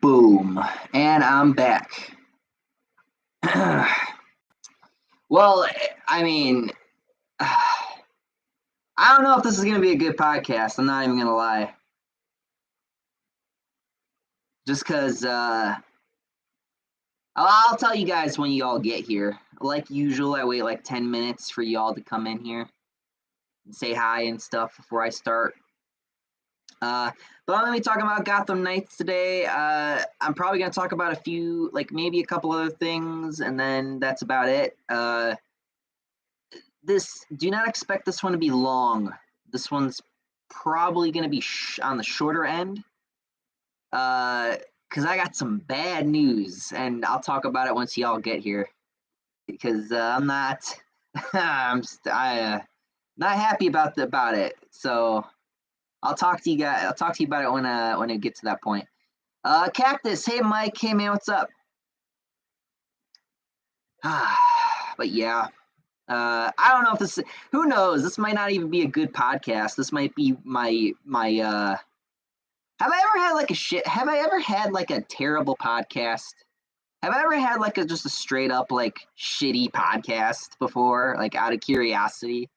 Boom. And I'm back. Well, I mean, I don't know if this is going to be a good podcast. I'm not even going to lie. Just because I'll tell you guys when you all get here. Like usual, I wait like 10 minutes for y'all to come in here and say hi and stuff before I start. But I'm going to be talking about Gotham Knights today. I'm probably going to talk about a few, like maybe a couple other things, and then that's about it. Do not expect this one to be long. This one's probably going to be on the shorter end. Because I got some bad news, and I'll talk about it once y'all get here. Because I'm not, not happy about it. So I'll talk to you guys. I'll talk to you about it when it gets to that point. Cactus, hey Mike, hey man, what's up? But yeah, I don't know if this. Who knows? This might not even be a good podcast. This might be my. Have I ever had like a shit? Have I ever had like a terrible podcast? Have I ever had like just a straight up like shitty podcast before? Like out of curiosity,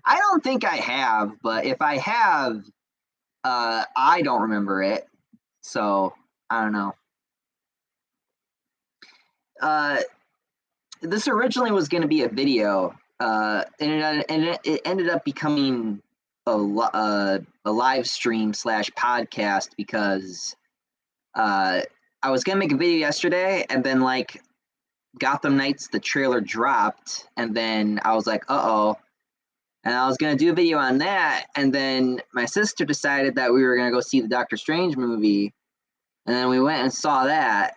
I don't think I have. But if I have, I don't remember it. So I don't know. This originally was going to be a video, and it ended up becoming a live stream / podcast because I was gonna make a video yesterday, and then like Gotham Knights, the trailer dropped, and then I was like, uh-oh, and I was gonna do a video on that, and then my sister decided that we were gonna go see the Doctor Strange movie, and then we went and saw that,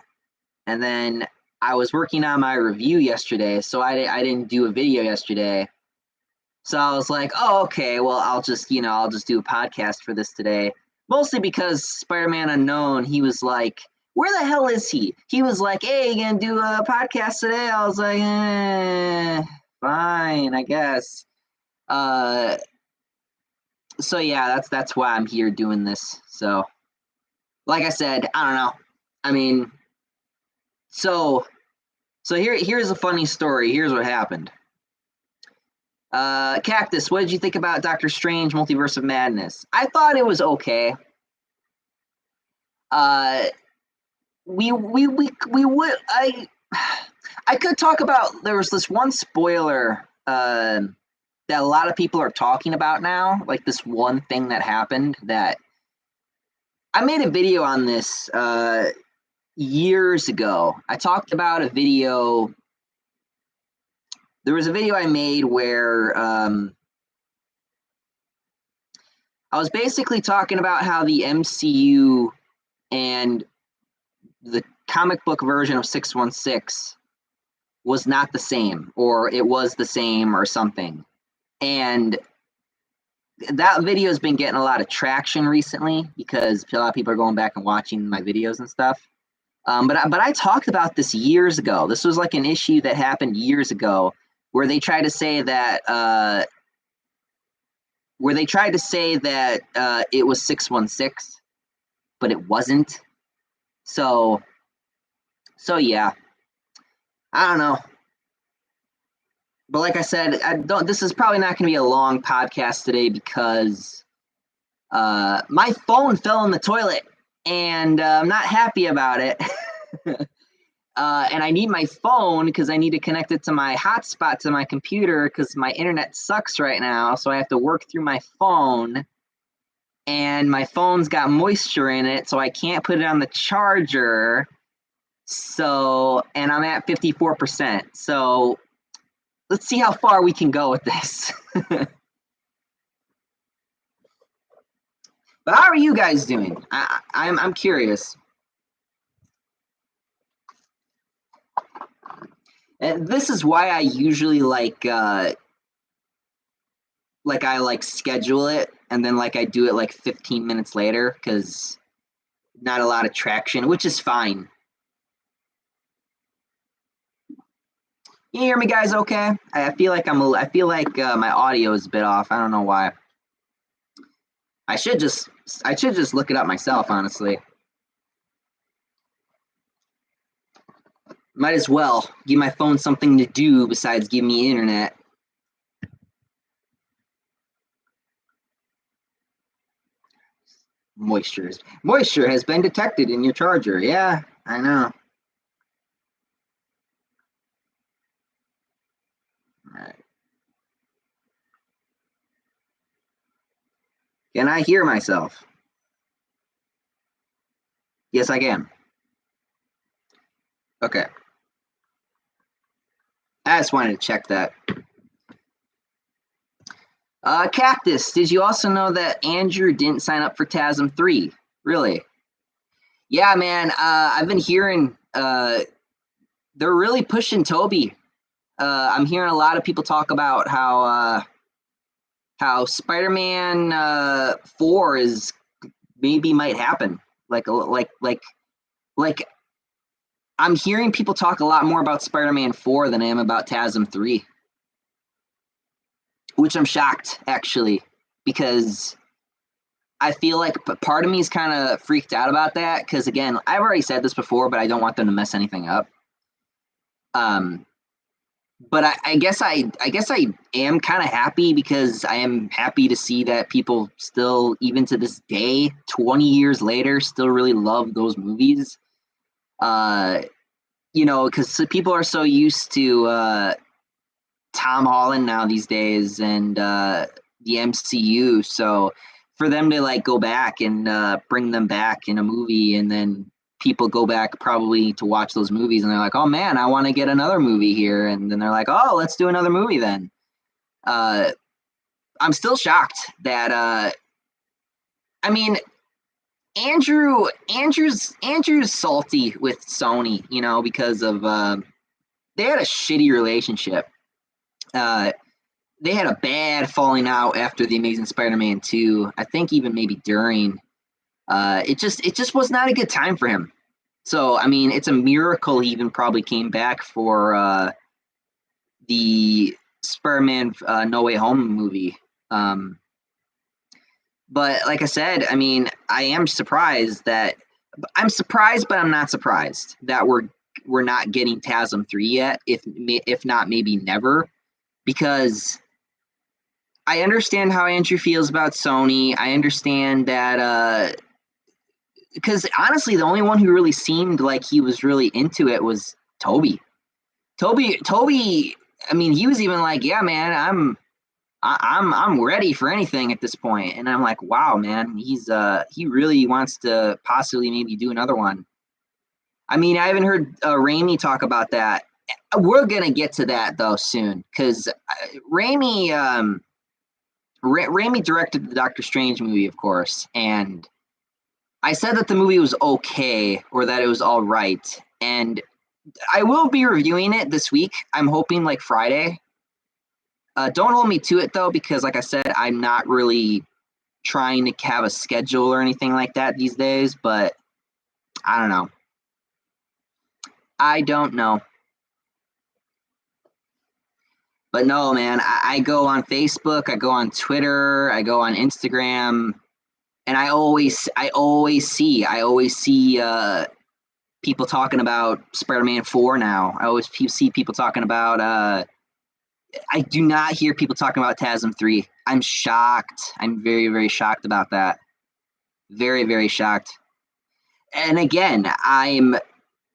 and then I was working on my review yesterday, so I didn't do a video yesterday. So I was like, oh, okay, well, I'll just do a podcast for this today. Mostly because Spider-Man Unknown, he was like, where the hell is he? He was like, hey, you gonna do a podcast today? I was like, fine, I guess. So yeah, that's why I'm here doing this. So, like I said, I don't know. I mean, so here's a funny story. Here's what happened. Cactus, what did you think about Doctor Strange Multiverse of Madness? I thought it was okay. I could talk about, there was this one spoiler that a lot of people are talking about now, like this one thing that happened that I made a video on this years ago. I talked about a video. There was a video I made where I was basically talking about how the MCU and the comic book version of 616 was not the same, or it was the same or something. And that video has been getting a lot of traction recently because a lot of people are going back and watching my videos and stuff. But I talked about this years ago. This was like an issue that happened years ago where they tried to say that it was 616, but it wasn't. So yeah, I don't know. But like I said, this is probably not going to be a long podcast today because my phone fell in the toilet and I'm not happy about it. And I need my phone because I need to connect it to my hotspot to my computer because my internet sucks right now. So I have to work through my phone, and my phone's got moisture in it, so I can't put it on the charger. So, and I'm at 54%. So let's see how far we can go with this. But how are you guys doing? I'm curious. And this is why I usually I schedule it and then I do it like 15 minutes later because not a lot of traction, which is fine. You hear me, guys? Okay. I feel like my audio is a bit off. I don't know why. I should just look it up myself, honestly. Might as well give my phone something to do besides give me internet. Moisture has been detected in your charger. Yeah, I know. All right. Can I hear myself? Yes, I can. Okay. I just wanted to check that. Cactus, did you also know that Andrew didn't sign up for TASM 3? Really? Yeah, man. I've been hearing they're really pushing Toby. I'm hearing a lot of people talk about how Spider-Man 4 is maybe might happen. Like I'm hearing people talk a lot more about Spider-Man 4 than I am about TASM 3, which I'm shocked actually, because I feel like part of me is kind of freaked out about that because, again, I've already said this before, but I don't want them to mess anything up. But I guess I am kind of happy because I am happy to see that people still, even to this day, 20 years later, still really love those movies. Because people are so used to Tom Holland now these days and the MCU. So for them to like go back and bring them back in a movie, and then people go back probably to watch those movies, and they're like, "Oh man, I want to get another movie here," and then they're like, "Oh, let's do another movie then." I'm still shocked that. I mean, Andrew's salty with Sony, because of they had a shitty relationship. They had a bad falling out after the Amazing Spider-Man 2. I think even maybe during. It just was not a good time for him. So I mean, it's a miracle he even probably came back for the Spider-Man No Way Home movie. But like I said, I mean, I'm surprised, but I'm not surprised that we're not getting TASM 3 yet. If not, maybe never, because I understand how Andrew feels about Sony. I understand that because honestly, the only one who really seemed like he was really into it was Toby. Toby. I mean, he was even like, "Yeah, man, I'm ready for anything at this point." And I'm like, "Wow, man, he really wants to possibly maybe do another one." I mean, I haven't heard Raimi talk about that. We're gonna get to that though soon, because Raimi Raimi directed the Doctor Strange movie, of course, and I said that the movie was okay or that it was all right, and I will be reviewing it this week. I'm hoping like Friday. Don't hold me to it though, because like I said, I'm not really trying to have a schedule or anything like that these days. But I don't know. I don't know. But no, man, I go on Facebook, I go on Twitter, I go on Instagram, and I always see people talking about Spider-Man 4 now. I always see people talking about. I do not hear people talking about TASM 3. I'm shocked. I'm very, very shocked about that. Very, very shocked. And again, I'm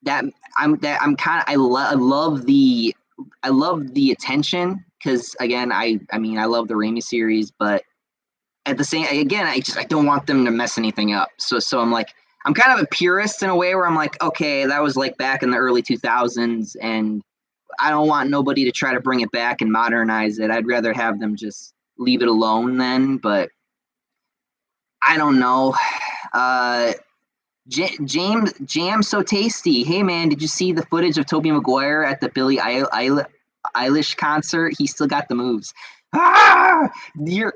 kind of I love the attention, because again, I mean, I love the Raimi series, but at the same, again, I don't want them to mess anything up. So I'm like, I'm kind of a purist in a way where I'm like, okay, that was like back in the early 2000s, and I don't want nobody to try to bring it back and modernize it. I'd rather have them just leave it alone then. But I don't know. James Jam So Tasty. Hey man, did you see the footage of Tobey Maguire at the Billie Eilish concert? He still got the moves. Ah! You're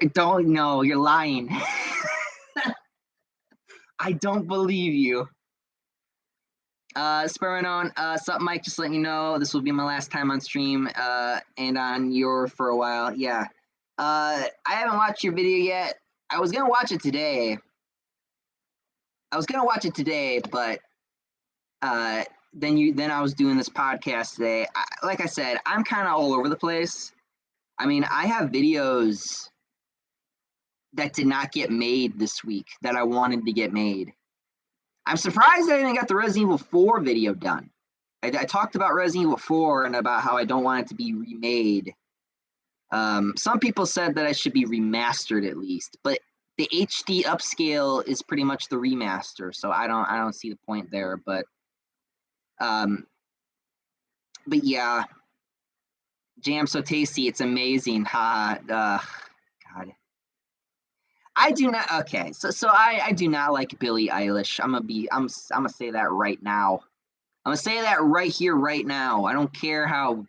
lying. I don't believe you. Spermanon, something, Mike, just letting you know, this will be my last time on stream, and on your for a while. Yeah. I haven't watched your video yet. I was gonna watch it today. But then I was doing this podcast today. Like I said, I'm kind of all over the place. I mean, I have videos that did not get made this week that I wanted to get made. I'm surprised I didn't got the Resident Evil 4 video done. I talked about Resident Evil 4 and about how I don't want it to be remade. Some people said that I should be remastered at least, but the HD upscale is pretty much the remaster, so I don't see the point there. But yeah, jam so tasty, it's amazing. God. I do not. Okay, so I do not like Billie Eilish. I'm gonna say that right now. I'm gonna say that right here, right now. I don't care how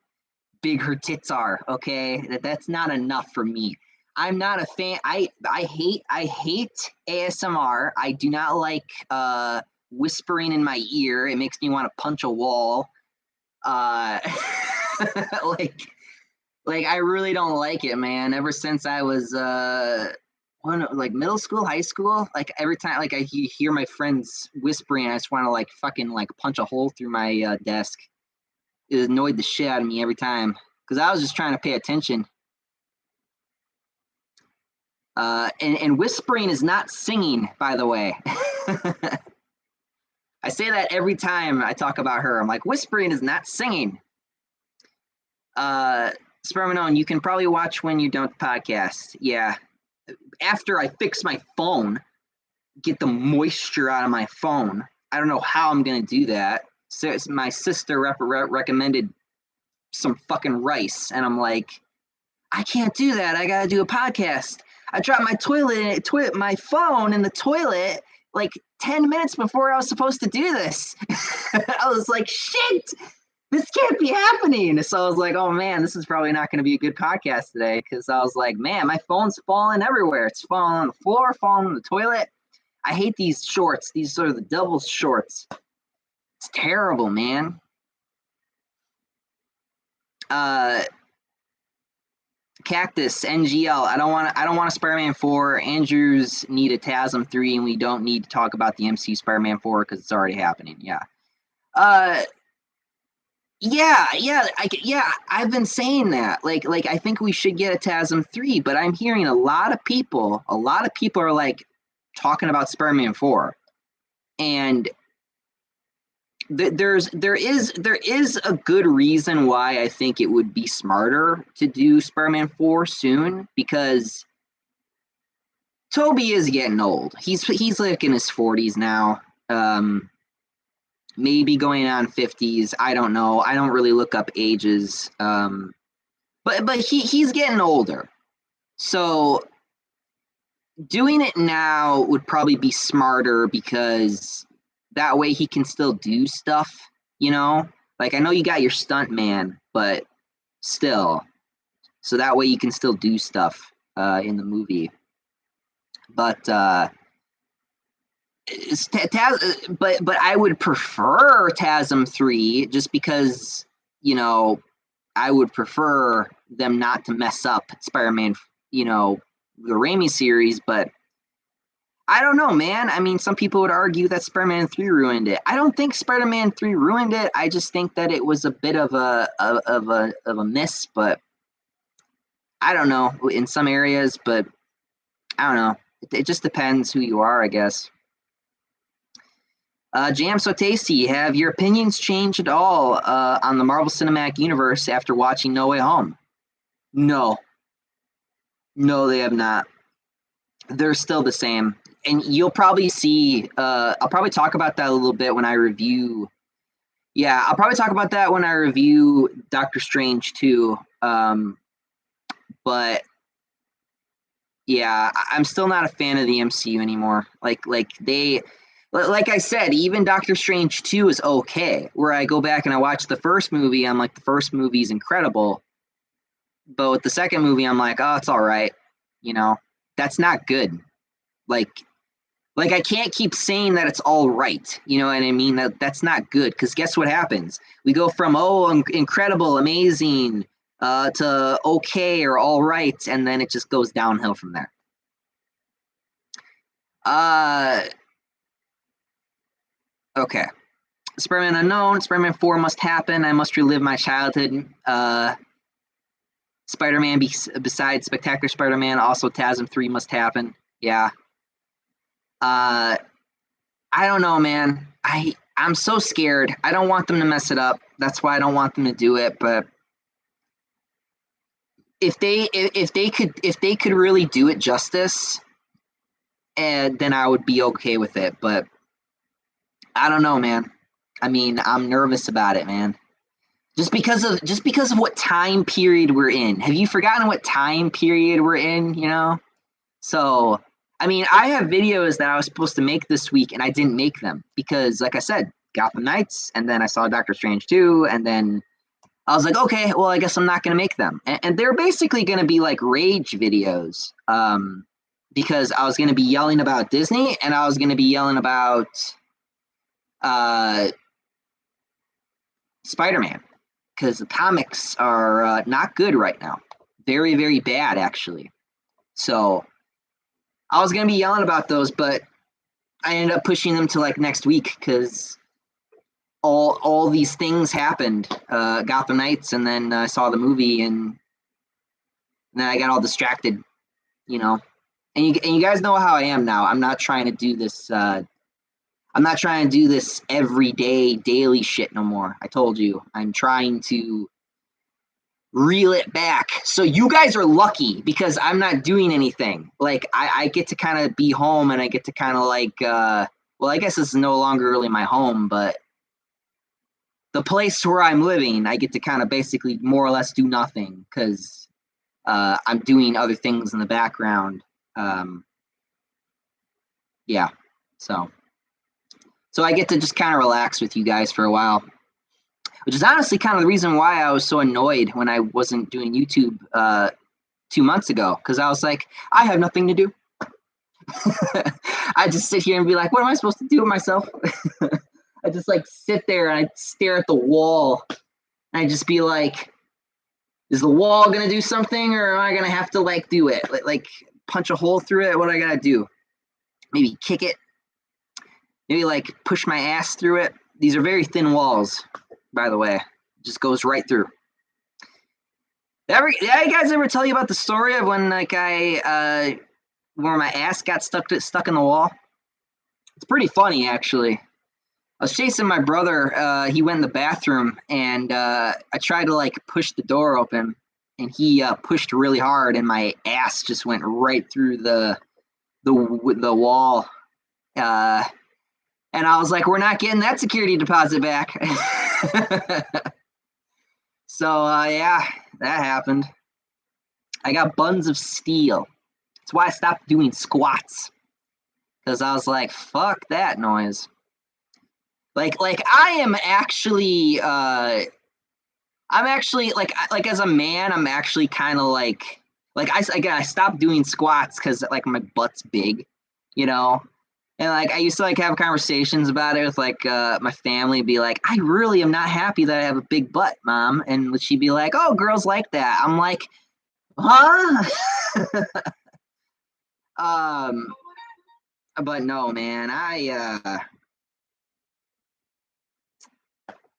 big her tits are. Okay, that's not enough for me. I'm not a fan. I hate ASMR. I do not like whispering in my ear. It makes me want to punch a wall. Like I really don't like it, man. Ever since I was like middle school, high school, like every time like I hear my friends whispering, I just want to like fucking like punch a hole through my desk. It annoyed the shit out of me every time because I was just trying to pay attention. And whispering is not singing, by the way. I say that every time I talk about her. I'm like, whispering is not singing. Spermanon, you can probably watch when you don't podcast. Yeah. After I fix my phone, get the moisture out of my phone. I don't know how I'm going to do that. So my sister recommended some fucking rice, and I'm like, I can't do that. I got to do a podcast. I dropped my phone in the toilet like 10 minutes before I was supposed to do this. I was like, shit, this can't be happening. So I was like, oh man, this is probably not going to be a good podcast today because I was like, man, my phone's falling everywhere. It's falling on the floor, falling in the toilet. I hate these shorts. These sort of the devil's shorts. It's terrible, man. Cactus NGL. I don't want a Spider-Man 4. Andrews need a TASM 3, and we don't need to talk about the MCU Spider-Man 4 because it's already happening. Yeah. Yeah. I've been saying that. Like I think we should get a TASM 3, but I'm hearing a lot of people are like talking about Spider-Man 4, and there is a good reason why I think it would be smarter to do Spider-Man 4 soon, because Toby is getting old. He's like in his 40s now, maybe going on 50s. I don't know. I don't really look up ages, but he's getting older. So doing it now would probably be smarter because that way he can still do stuff, you know? Like, I know you got your stunt man, but still. So that way you can still do stuff in the movie. But but I would prefer TASM 3 just because, you know, I would prefer them not to mess up Spider-Man, you know, the Raimi series, but I don't know, man. I mean, some people would argue that Spider-Man 3 ruined it. I don't think Spider-Man 3 ruined it. I just think that it was a bit of a miss, but I don't know in some areas, but I don't know. It just depends who you are, I guess. Jam So Tasty, have your opinions changed at all on the Marvel Cinematic Universe after watching No Way Home? No, they have not. They're still the same. And you'll probably see, I'll probably talk about that a little bit when I review. Yeah, I'll probably talk about that when I review Doctor Strange 2. But yeah, I'm still not a fan of the MCU anymore. Like I said, even Doctor Strange 2 is okay. Where I go back and I watch the first movie, I'm like, the first movie is incredible. But with the second movie, I'm like, oh, it's all right. You know, that's not good. Like I can't keep saying that it's all right. You know what I mean? That's not good, because guess what happens? We go from, incredible, amazing, to okay or all right, and then it just goes downhill from there. Okay. Spider-Man Unknown, Spider-Man 4 must happen. I must relive my childhood. Spider-Man besides Spectacular Spider-Man, also TASM 3 must happen. Yeah. I don't know, man. I'm so scared. I don't want them to mess it up. That's why I don't want them to do it. But if they could really do it justice, and then I would be okay with it. But I don't know, man. I mean, I'm nervous about it, man. Just because of what time period we're in. Have you forgotten what time period we're in, you know? So, I mean, I have videos that I was supposed to make this week and I didn't make them because, like I said, Gotham Knights, and then I saw Doctor Strange 2, and then I was like, okay, well, I guess I'm not going to make them. And they're basically going to be like rage videos because I was going to be yelling about Disney and I was going to be yelling about Spider-Man because the comics are not good right now. Very, very bad, actually. So I was going to be yelling about those, but I ended up pushing them to like next week because all these things happened. Gotham Knights, and then I saw the movie, and then I got all distracted, you know. And you guys know how I am now. I'm not trying to do this. I'm not trying to do this everyday, daily shit no more. I told you. I'm trying to reel it back. So you guys are lucky because I'm not doing anything. Like I get to kind of be home and I get to kind of like well, I guess this is no longer really my home, but the place where I'm living, I get to kind of basically more or less do nothing because I'm doing other things in the background. Yeah. So I get to just kind of relax with you guys for a while, which is honestly kind of the reason why I was so annoyed when I wasn't doing YouTube 2 months ago, because I was like, I have nothing to do. I just sit here and be like, what am I supposed to do with myself? I just like sit there and I stare at the wall and I just be like, is the wall going to do something or am I going to have to like do it? Like punch a hole through it? What do I got to do? Maybe kick it? Maybe like push my ass through it? These are very thin walls, by the way. It just goes right through. Did you guys ever tell you about the story of when like where my ass got stuck in the wall? It's pretty funny, actually. I was chasing my brother. He went in the bathroom, and I tried to like push the door open, and he pushed really hard, and my ass just went right through the wall. And I was like, "We're not getting that security deposit back." So yeah, that happened. I got buns of steel. That's why I stopped doing squats, because I was like, "Fuck that noise." Like I am actually I'm actually like as a man, I'm actually kind of like I stopped doing squats because like my butt's big, you know. And like I used to like have conversations about it with like my family, be like, I really am not happy that I have a big butt, Mom. And she'd be like, oh, girls like that. I'm like, huh? But no, man,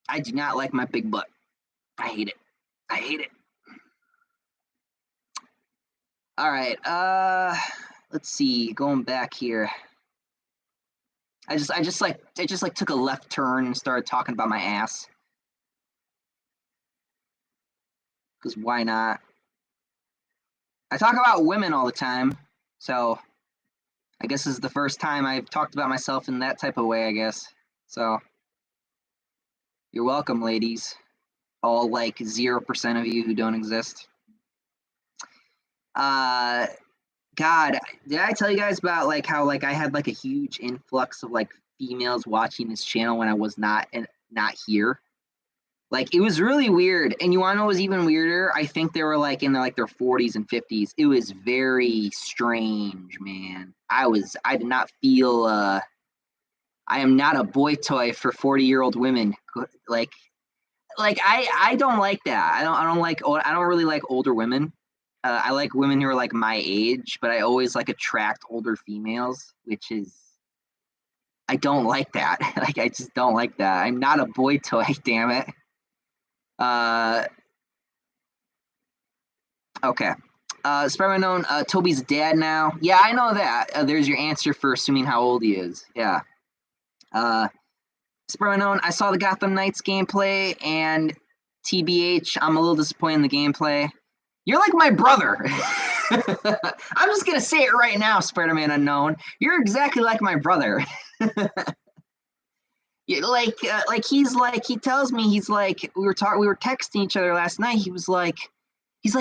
I do not like my big butt. I hate it. I hate it. All right. Let's see. Going back here. I just took a left turn and started talking about my ass. Because why not? I talk about women all the time, so I guess this is the first time I've talked about myself in that type of way, I guess. So you're welcome, ladies. All like 0% of you who don't exist. God, did I tell you guys about like how like I had like a huge influx of like females watching this channel when I was not here? Like it was really weird. And you want to know what was even weirder? I think they were like in their 40s and 50s. It was very strange, man. I did not feel I am not a boy toy for 40-year-old women. Like I don't like that. I don't really like older women. I like women who are like my age, but I always like attract older females, which is I don't like that. Like, I just don't like that. I'm not a boy toy, damn it. Okay. Spider-Man known Toby's dad now. Yeah, I know that. There's your answer for assuming how old he is. Yeah. Spider-Man known, I saw the Gotham Knights gameplay, and TBH, I'm a little disappointed in the gameplay. You're like my brother. I'm just gonna say it right now, Spider-Man Unknown. You're exactly like my brother. Like he tells me, he's like, we were texting each other last night. He's like,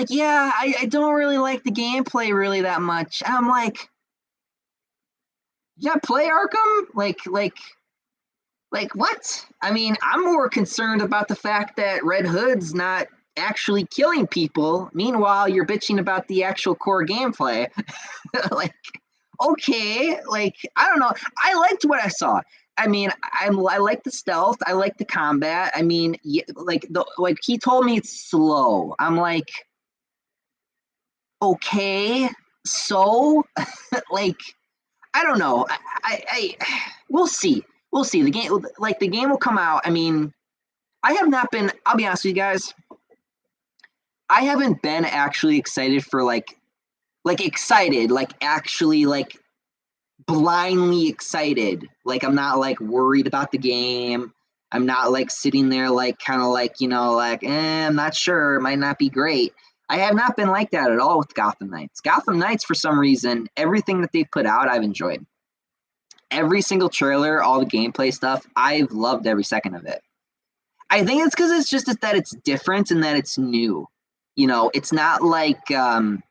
yeah, I don't really like the gameplay really that much. And I'm like, yeah, play Arkham? Like what? I mean, I'm more concerned about the fact that Red Hood's not actually killing people. Meanwhile, you're bitching about the actual core gameplay. Like, okay, like, I don't know. I liked what I saw. I mean, I like the stealth. I like the combat. I mean, like he told me it's slow. I'm like, okay, so like, I don't know. I we'll see. We'll see. The game will come out. I mean, I have not been. I'll be honest with you guys. I haven't been actually excited for like excited, like actually like blindly excited. Like, I'm not like worried about the game. I'm not like sitting there like kind of like, like, I'm not sure, it might not be great. I have not been like that at all with Gotham Knights. Gotham Knights, for some reason, everything that they've put out, I've enjoyed. Every single trailer, all the gameplay stuff, I've loved every second of it. I think it's because it's just that it's different and that it's new. It's not like the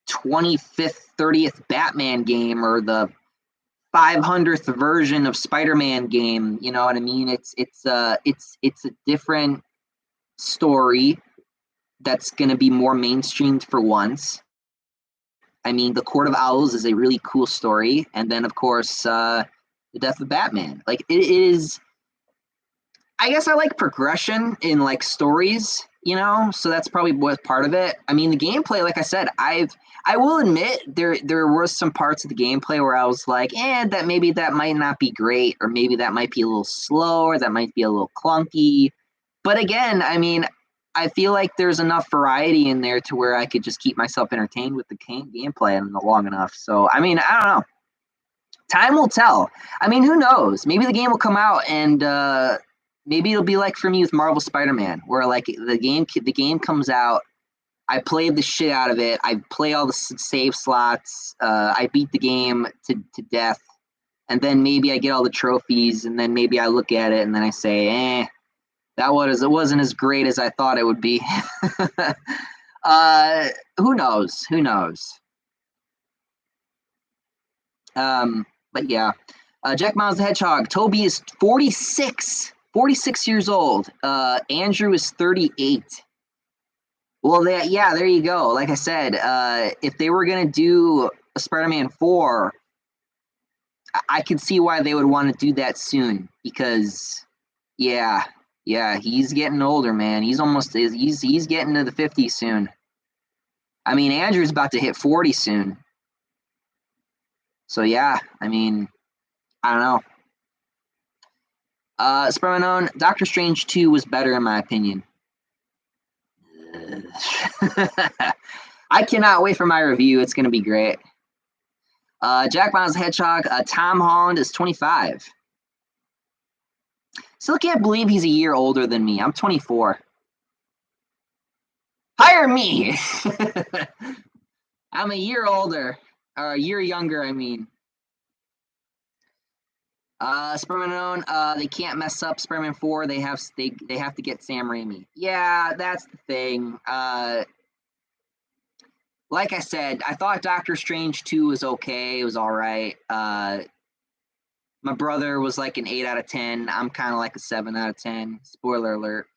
25th, 30th Batman game or the 500th version of Spider-Man game. You know what I mean? It's a different story that's going to be more mainstreamed for once. I mean, The Court of Owls is a really cool story, and then of course the death of Batman. Like, it is. I guess I like progression in like stories, so that's probably what part of it. I mean, the gameplay, like I said, I will admit there were some parts of the gameplay where I was like, that maybe that might not be great, or maybe that might be a little slow, or that might be a little clunky. But again, I mean, I feel like there's enough variety in there to where I could just keep myself entertained with the gameplay long enough. So, I mean, I don't know. Time will tell. I mean, who knows? Maybe the game will come out and maybe it'll be like for me with Marvel Spider-Man, where like the game comes out, I play the shit out of it, I play all the save slots, I beat the game to death, and then maybe I get all the trophies, and then maybe I look at it and then I say, it wasn't as great as I thought it would be. Who knows? But yeah, Jack Miles the Hedgehog. Toby is 46 years old. Andrew is 38. Well, there you go. Like I said, if they were going to do a Spider-Man 4, I could see why they would want to do that soon, because yeah, he's getting older, man. He's getting to the 50s soon. I mean, Andrew's about to hit 40 soon. So yeah, I mean, I don't know. Spider-Man known, Doctor Strange 2 was better in my opinion. I cannot wait for my review. It's going to be great. Jack Miles the Hedgehog. Tom Holland is 25. Still can't believe he's a year older than me. I'm 24. Hire me! I'm a year older. Or a year younger, I mean. Spider-Man known, they can't mess up Spider-Man 4. They have to get Sam Raimi. Yeah, that's the thing. Like I said, I thought Doctor Strange 2 was okay. It was all right. My brother was like an 8 out of 10. I'm kind of like a 7 out of 10. Spoiler alert.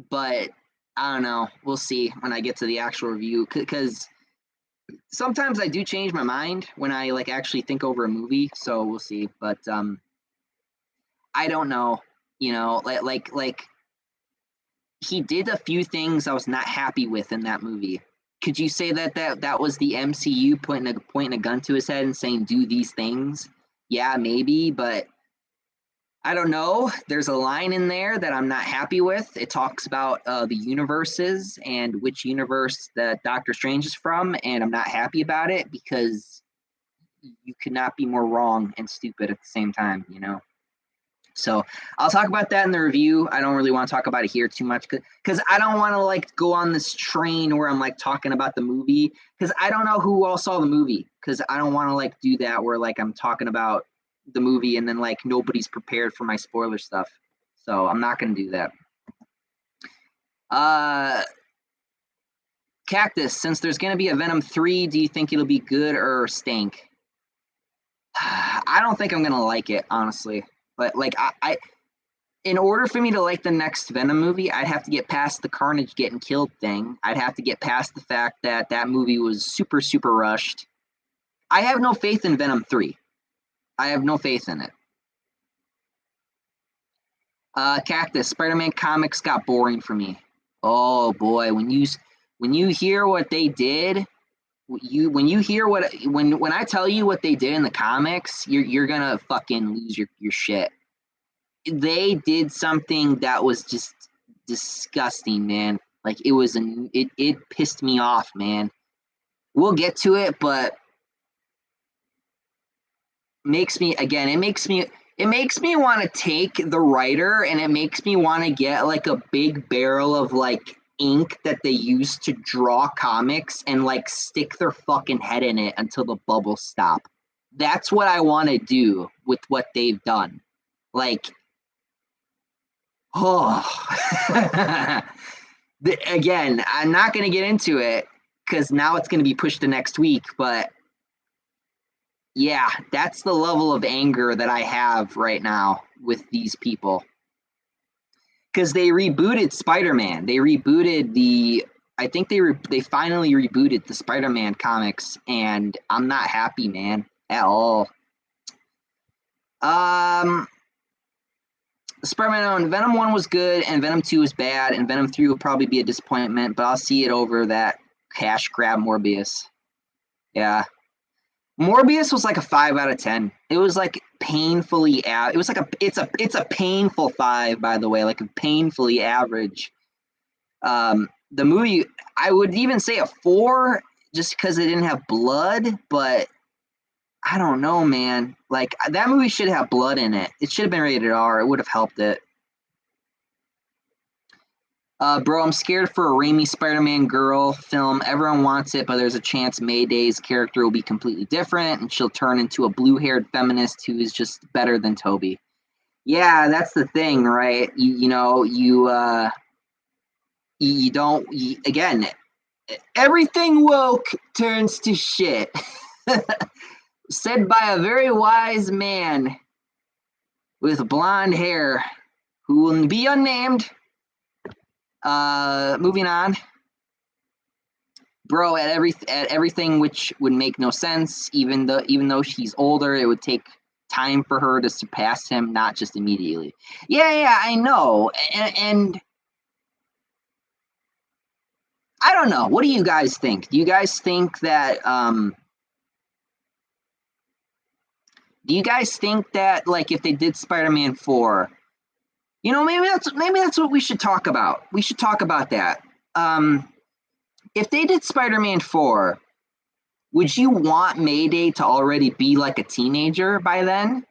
But I don't know. We'll see when I get to the actual review, because sometimes I do change my mind when I like actually think over a movie. So we'll see. But I don't know. Like he did a few things I was not happy with in that movie. could you say that was the MCU pointing a gun to his head and saying, do these things? Yeah, maybe, but I don't know. There's a line in there that I'm not happy with. It talks about the universes and which universe that Doctor Strange is from, and I'm not happy about it because you could not be more wrong and stupid at the same time, you know? So I'll talk about that in the review. I don't really want to talk about it here too much because I don't want to like go on this train where I'm like talking about the movie because I don't know who all saw the movie because I don't want to like do that where like I'm talking about the movie and then like nobody's prepared for my spoiler stuff. So I'm not going to do that. Cactus, since there's going to be a Venom 3, do you think it'll be good or stank? I don't think I'm going to like it, honestly. But like I in order for me to like the next Venom movie, I'd have to get past the Carnage getting killed thing. I'd have to get past the fact that that movie was super, super rushed. I have no faith in Venom 3. I have no faith in it. Cactus, Spider-Man comics got boring for me. Oh boy, when you hear what they did, when I tell you what they did in the comics, you're gonna fucking lose your shit. They did something that was just disgusting, man. Like it pissed me off, man. We'll get to it, but it makes me want to take the writer and it makes me want to get like a big barrel of like ink that they use to draw comics and like stick their fucking head in it until the bubbles stop. That's what I want to do with what they've done. Like, oh, again, I'm not going to get into it because now it's going to be pushed to next week, but yeah, that's the level of anger that I have right now with these people. Because they rebooted Spider-Man. I think they finally rebooted the Spider-Man comics, and I'm not happy, man, at all. Spider-Man Venom 1 was good, and Venom 2 was bad, and Venom 3 will probably be a disappointment, but I'll see it over that cash grab Morbius. Yeah. Morbius was like a 5 out of 10. It was like painfully it's a painful 5, by the way, like a painfully average. The movie, I would even say a 4 just because it didn't have blood, but I don't know, man. Like that movie should have blood in it. It should have been rated R. It would have helped it. Bro, I'm scared for a Raimi Spider-Man girl film. Everyone wants it, but there's a chance Mayday's character will be completely different, and she'll turn into a blue-haired feminist who is just better than Toby. Yeah, that's the thing, right? Again, everything woke turns to shit. Said by a very wise man with blonde hair who will be unnamed. Moving on. Bro, at everything which would make no sense, even though she's older, it would take time for her to surpass him, not just immediately. Yeah, I know. And I don't know. What do you guys think? Do you guys think that like if they did Spider-Man 4, you know, maybe that's what we should talk about. We should talk about that. If they did Spider-Man 4, would you want Mayday to already be like a teenager by then?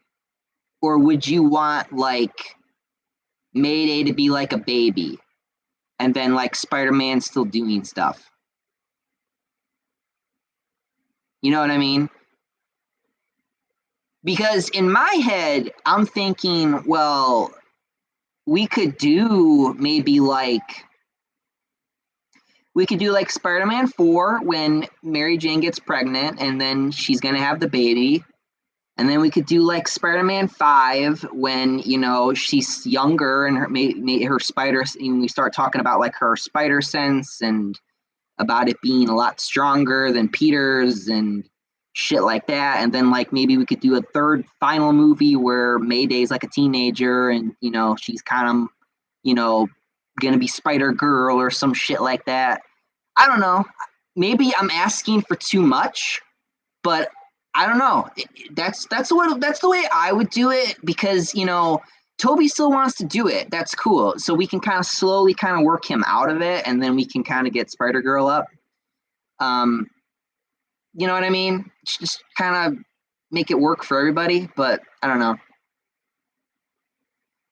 Or would you want like Mayday to be like a baby and then like Spider-Man still doing stuff? You know what I mean? Because in my head, I'm thinking, well, we could do like Spider-Man 4 when Mary Jane gets pregnant and then she's going to have the baby. And then we could do like Spider-Man 5 when, you know, she's younger and her spider, and we start talking about like her spider sense and about it being a lot stronger than Peter's and shit like that. And then like maybe we could do a third final movie where Mayday's like a teenager and, you know, she's kind of, you know, gonna be Spider Girl or some shit like that. I don't know. maybe I'm asking for too much, but I don't know. That's the way I would do it, because Toby still wants to do it. That's cool. So we can kind of slowly kind of work him out of it, and then we can kind of get Spider-Girl up. You know what I mean? Just kind of make it work for everybody, but I don't know.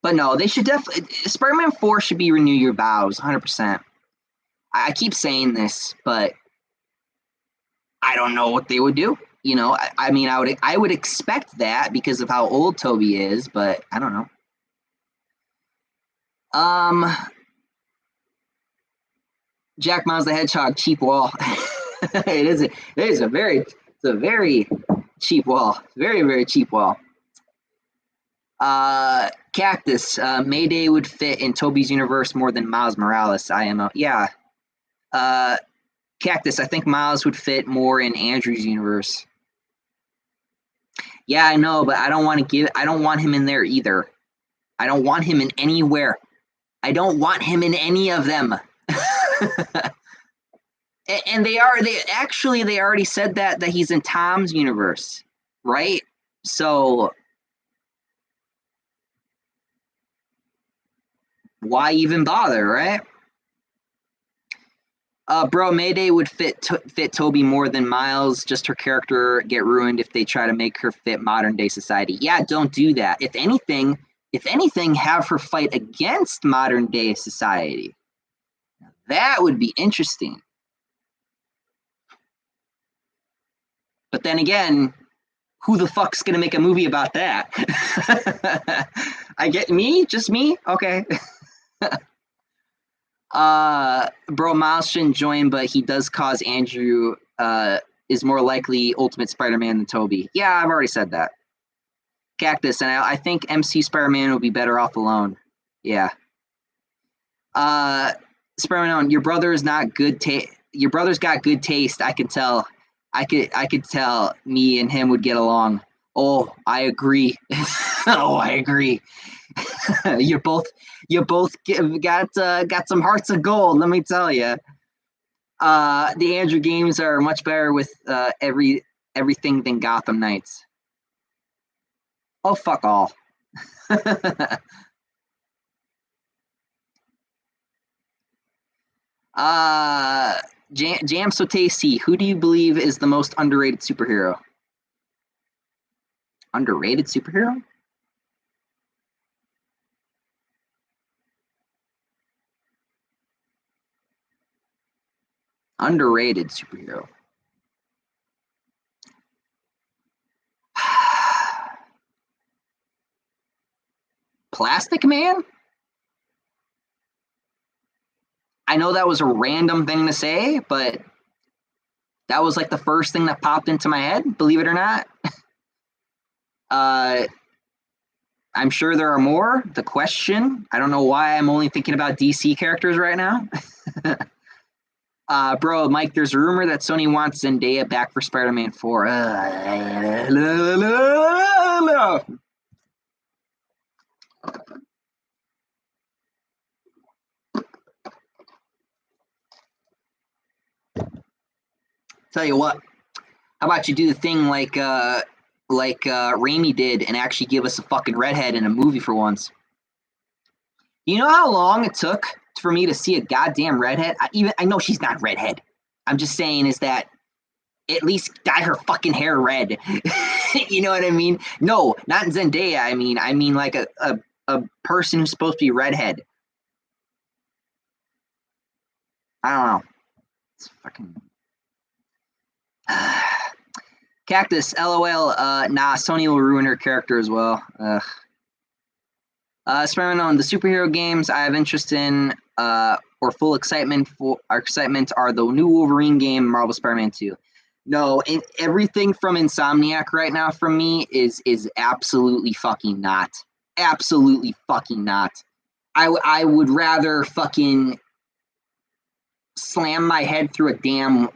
But no, they should definitely, Spider-Man 4 should be Renew Your Vows, 100%. I keep saying this, but I don't know what they would do. I mean, I would expect that because of how old Toby is, but I don't know. Jack Miles the Hedgehog, cheap wall. It is a very cheap wall. Very, very cheap wall. Cactus, Mayday would fit in Toby's universe more than Miles Morales. IMO. Yeah. Cactus, I think Miles would fit more in Andrew's universe. Yeah, I know, but I don't want him in there either. I don't want him in anywhere. I don't want him in any of them. And they already said that he's in Tom's universe, right? So why even bother, right? Bro, Mayday would fit Toby more than Miles. Just her character get ruined if they try to make her fit modern day society. Yeah, don't do that. If anything, have her fight against modern day society. That would be interesting. But then again, who the fuck's gonna make a movie about that? I get me, just me. Okay. Bro, Miles shouldn't join, but he does cause Andrew is more likely Ultimate Spider-Man than Toby. Yeah, I've already said that. Cactus, and I think MC Spider-Man would be better off alone. Yeah. Spider-Man, your brother's not good taste. Your brother's got good taste. I could tell. I could tell me and him would get along. Oh, I agree. Oh, I agree. you both got some hearts of gold. Let me tell you. The Andrew games are much better with everything than Gotham Knights. Oh, fuck all. Jam So Tasty, who do you believe is the most underrated superhero? Underrated superhero? Underrated superhero. Plastic Man? I know that was a random thing to say, but that was like the first thing that popped into my head, believe it or not. I'm sure there are more. The Question. I don't know why I'm only thinking about DC characters right now. Bro, Mike, there's a rumor that Sony wants Zendaya back for Spider-Man 4. Tell you what, how about you do the thing like Raimi did and actually give us a fucking redhead in a movie for once? You know how long it took for me to see a goddamn redhead? I know she's not redhead. I'm just saying is that at least dye her fucking hair red. You know what I mean? No, not Zendaya. I mean like a person who's supposed to be redhead. I don't know. It's fucking Cactus. LOL. Nah, Sony will ruin her character as well. Spider-Man on the superhero games I have interest in or full excitement are the new Wolverine game, Marvel Spider-Man 2. No, everything from Insomniac right now from me is absolutely fucking not. Absolutely fucking not. I would rather fucking slam my head through a damn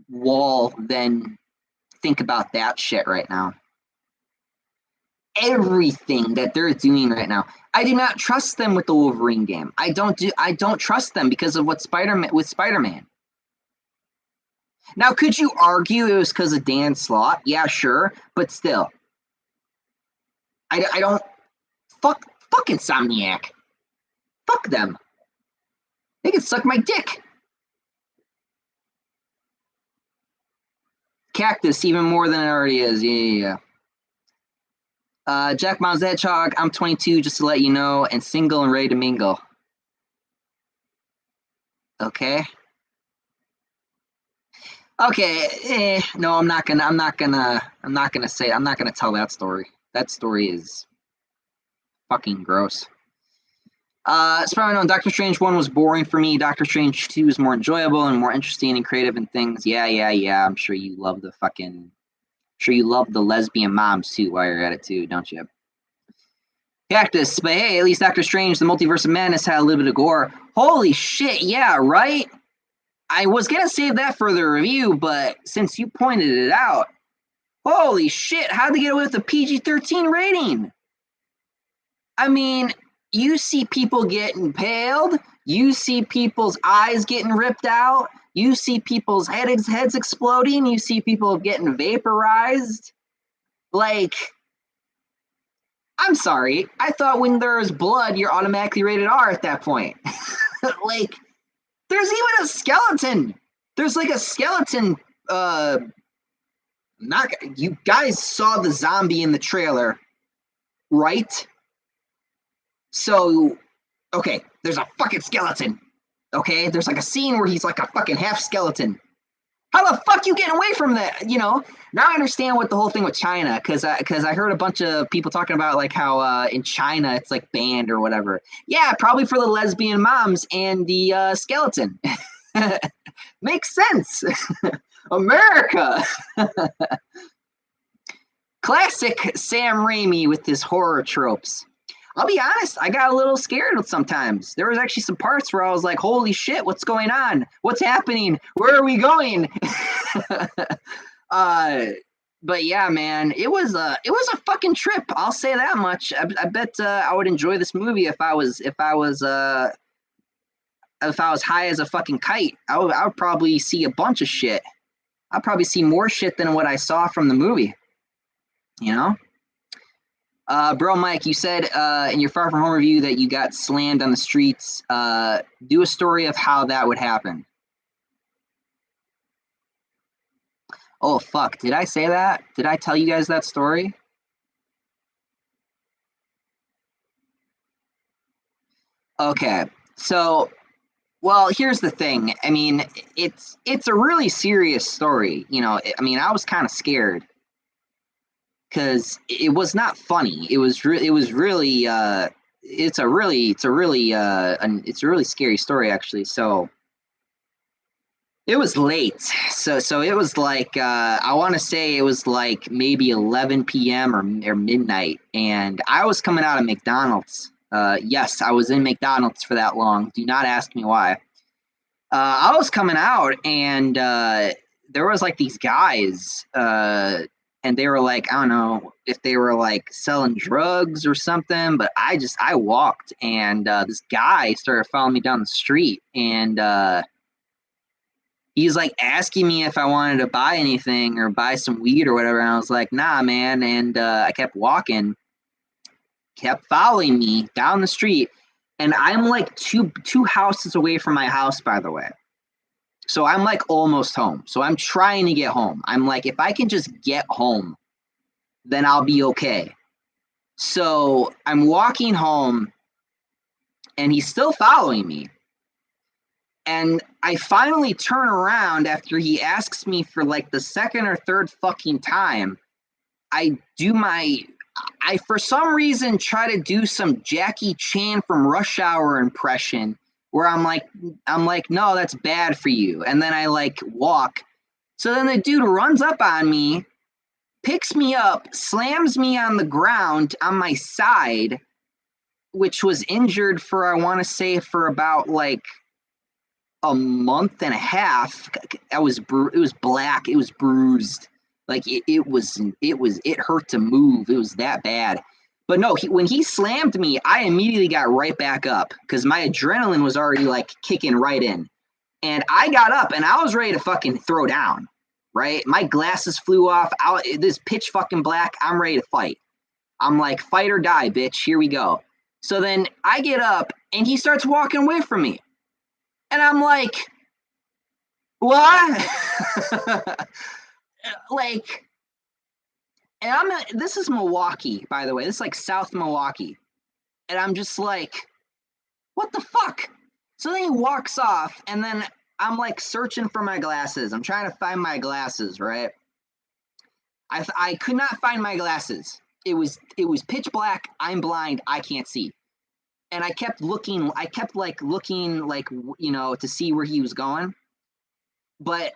wall than think about that shit right now. Everything that they're doing right now, I do not trust them with the Wolverine game. I don't trust them because of what Spider-Man. Now, could you argue it was because of Dan Slott? Yeah, sure, but still, I don't fuck Insomniac. Fuck them. They can suck my dick. Cactus even more than it already is. Yeah. Jack Miles the Hedgehog, I'm 22, just to let you know, and single and ready to mingle. Okay. Okay. No, I'm not gonna tell that story. That story is fucking gross. Spider-Man on Doctor Strange 1 was boring for me. Doctor Strange 2 is more enjoyable and more interesting and creative and things. Yeah. I'm sure you love the lesbian moms too while you're at it too, don't you? Cactus, but hey, at least Doctor Strange, the Multiverse of Madness had a little bit of gore. Holy shit, yeah, right? I was gonna save that for the review, but since you pointed it out, holy shit, how'd they get away with a PG-13 rating? I mean, you see people getting impaled, you see people's eyes getting ripped out, you see people's heads exploding, you see people getting vaporized. Like, I'm sorry, I thought when there's blood, you're automatically rated R at that point. Like, there's even a skeleton. There's like a skeleton. You guys saw the zombie in the trailer, right? So, okay, there's a fucking skeleton. Okay, there's like a scene where he's like a fucking half skeleton. How the fuck you getting away from that? You know, now I understand what the whole thing with China, because I heard a bunch of people talking about like how in China it's like banned or whatever. Yeah, probably for the lesbian moms and the skeleton. Makes sense. America. Classic Sam Raimi with his horror tropes. I'll be honest, I got a little scared sometimes. There was actually some parts where I was like, holy shit, what's going on? What's happening? Where are we going? But yeah, man, it was a fucking trip. I'll say that much. I bet I would enjoy this movie if I was high as a fucking kite. I would probably see a bunch of shit. I'd probably see more shit than what I saw from the movie. You know? Bro, Mike, you said in your Far From Home review that you got slammed on the streets. Do a story of how that would happen. Oh, fuck. Did I say that? Did I tell you guys that story? Okay. So, well, here's the thing. I mean, it's a really serious story. You know, I mean, I was kind of scared because it was not funny. It's a really scary story actually. So it was late. So it was like I want to say it was like maybe 11 p.m. or midnight, and I was coming out of McDonald's. Yes, I was in McDonald's for that long. Do not ask me why. I was coming out, and there was like these guys, and they were like, I don't know if they were like selling drugs or something, but I walked, and this guy started following me down the street, and he's like asking me if I wanted to buy anything or buy some weed or whatever, and I was like, nah, man, and I kept walking, kept following me down the street. And I'm like two houses away from my house, by the way. So I'm like almost home. So I'm trying to get home. I'm like, if I can just get home, then I'll be okay. So I'm walking home, and he's still following me. And I finally turn around after he asks me for like the second or third fucking time. I for some reason try to do some Jackie Chan from Rush Hour impression where I'm like, no, that's bad for you. And then I like walk. So then the dude runs up on me, picks me up, slams me on the ground on my side, which was injured for, I want to say, for about like a month and a half. It was black. It was bruised. Like it hurt to move. It was that bad. But no, when he slammed me, I immediately got right back up because my adrenaline was already like kicking right in. And I got up and I was ready to fucking throw down, right? My glasses flew off. This pitch fucking black. I'm ready to fight. I'm like, fight or die, bitch. Here we go. So then I get up and he starts walking away from me. And I'm like, what? Like, and this is Milwaukee, by the way. This is like South Milwaukee. And I'm just like, what the fuck? So then he walks off, and then I'm like searching for my glasses. I'm trying to find my glasses, right? I could not find my glasses. It was pitch black. I'm blind. I can't see. And I kept looking. I kept looking to see where he was going. But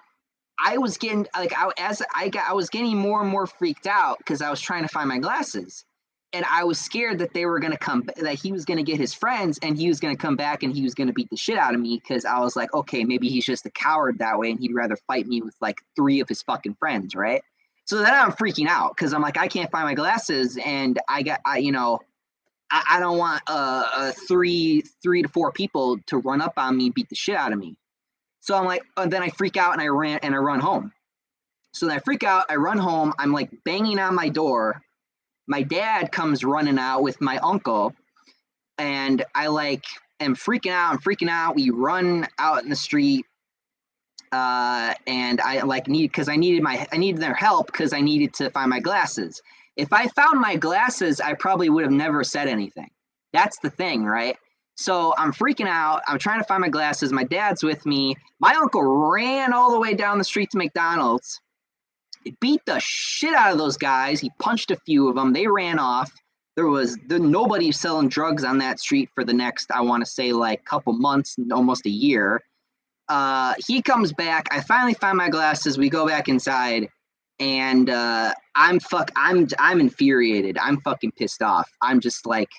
I was getting I was getting more and more freaked out because I was trying to find my glasses, and I was scared that they were gonna that he was gonna get his friends and he was gonna come back and he was gonna beat the shit out of me because I was like, okay, maybe he's just a coward that way and he'd rather fight me with like 3 of his fucking friends, right? So then I'm freaking out because I'm like, I can't find my glasses and I don't want 3 to 4 people to run up on me and beat the shit out of me. So I'm like, then I freak out and I run home. So then I freak out, I run home, I'm like banging on my door. My dad comes running out with my uncle, and I am freaking out. I'm freaking out. We run out in the street, and I needed their help because I needed to find my glasses. If I found my glasses, I probably would have never said anything. That's the thing, right? So I'm freaking out. I'm trying to find my glasses. My dad's with me. My uncle ran all the way down the street to McDonald's. He beat the shit out of those guys. He punched a few of them. They ran off. Nobody selling drugs on that street for the next, I want to say, like couple months, almost a year. He comes back. I finally find my glasses. We go back inside, and I'm infuriated. I'm fucking pissed off. I'm just like,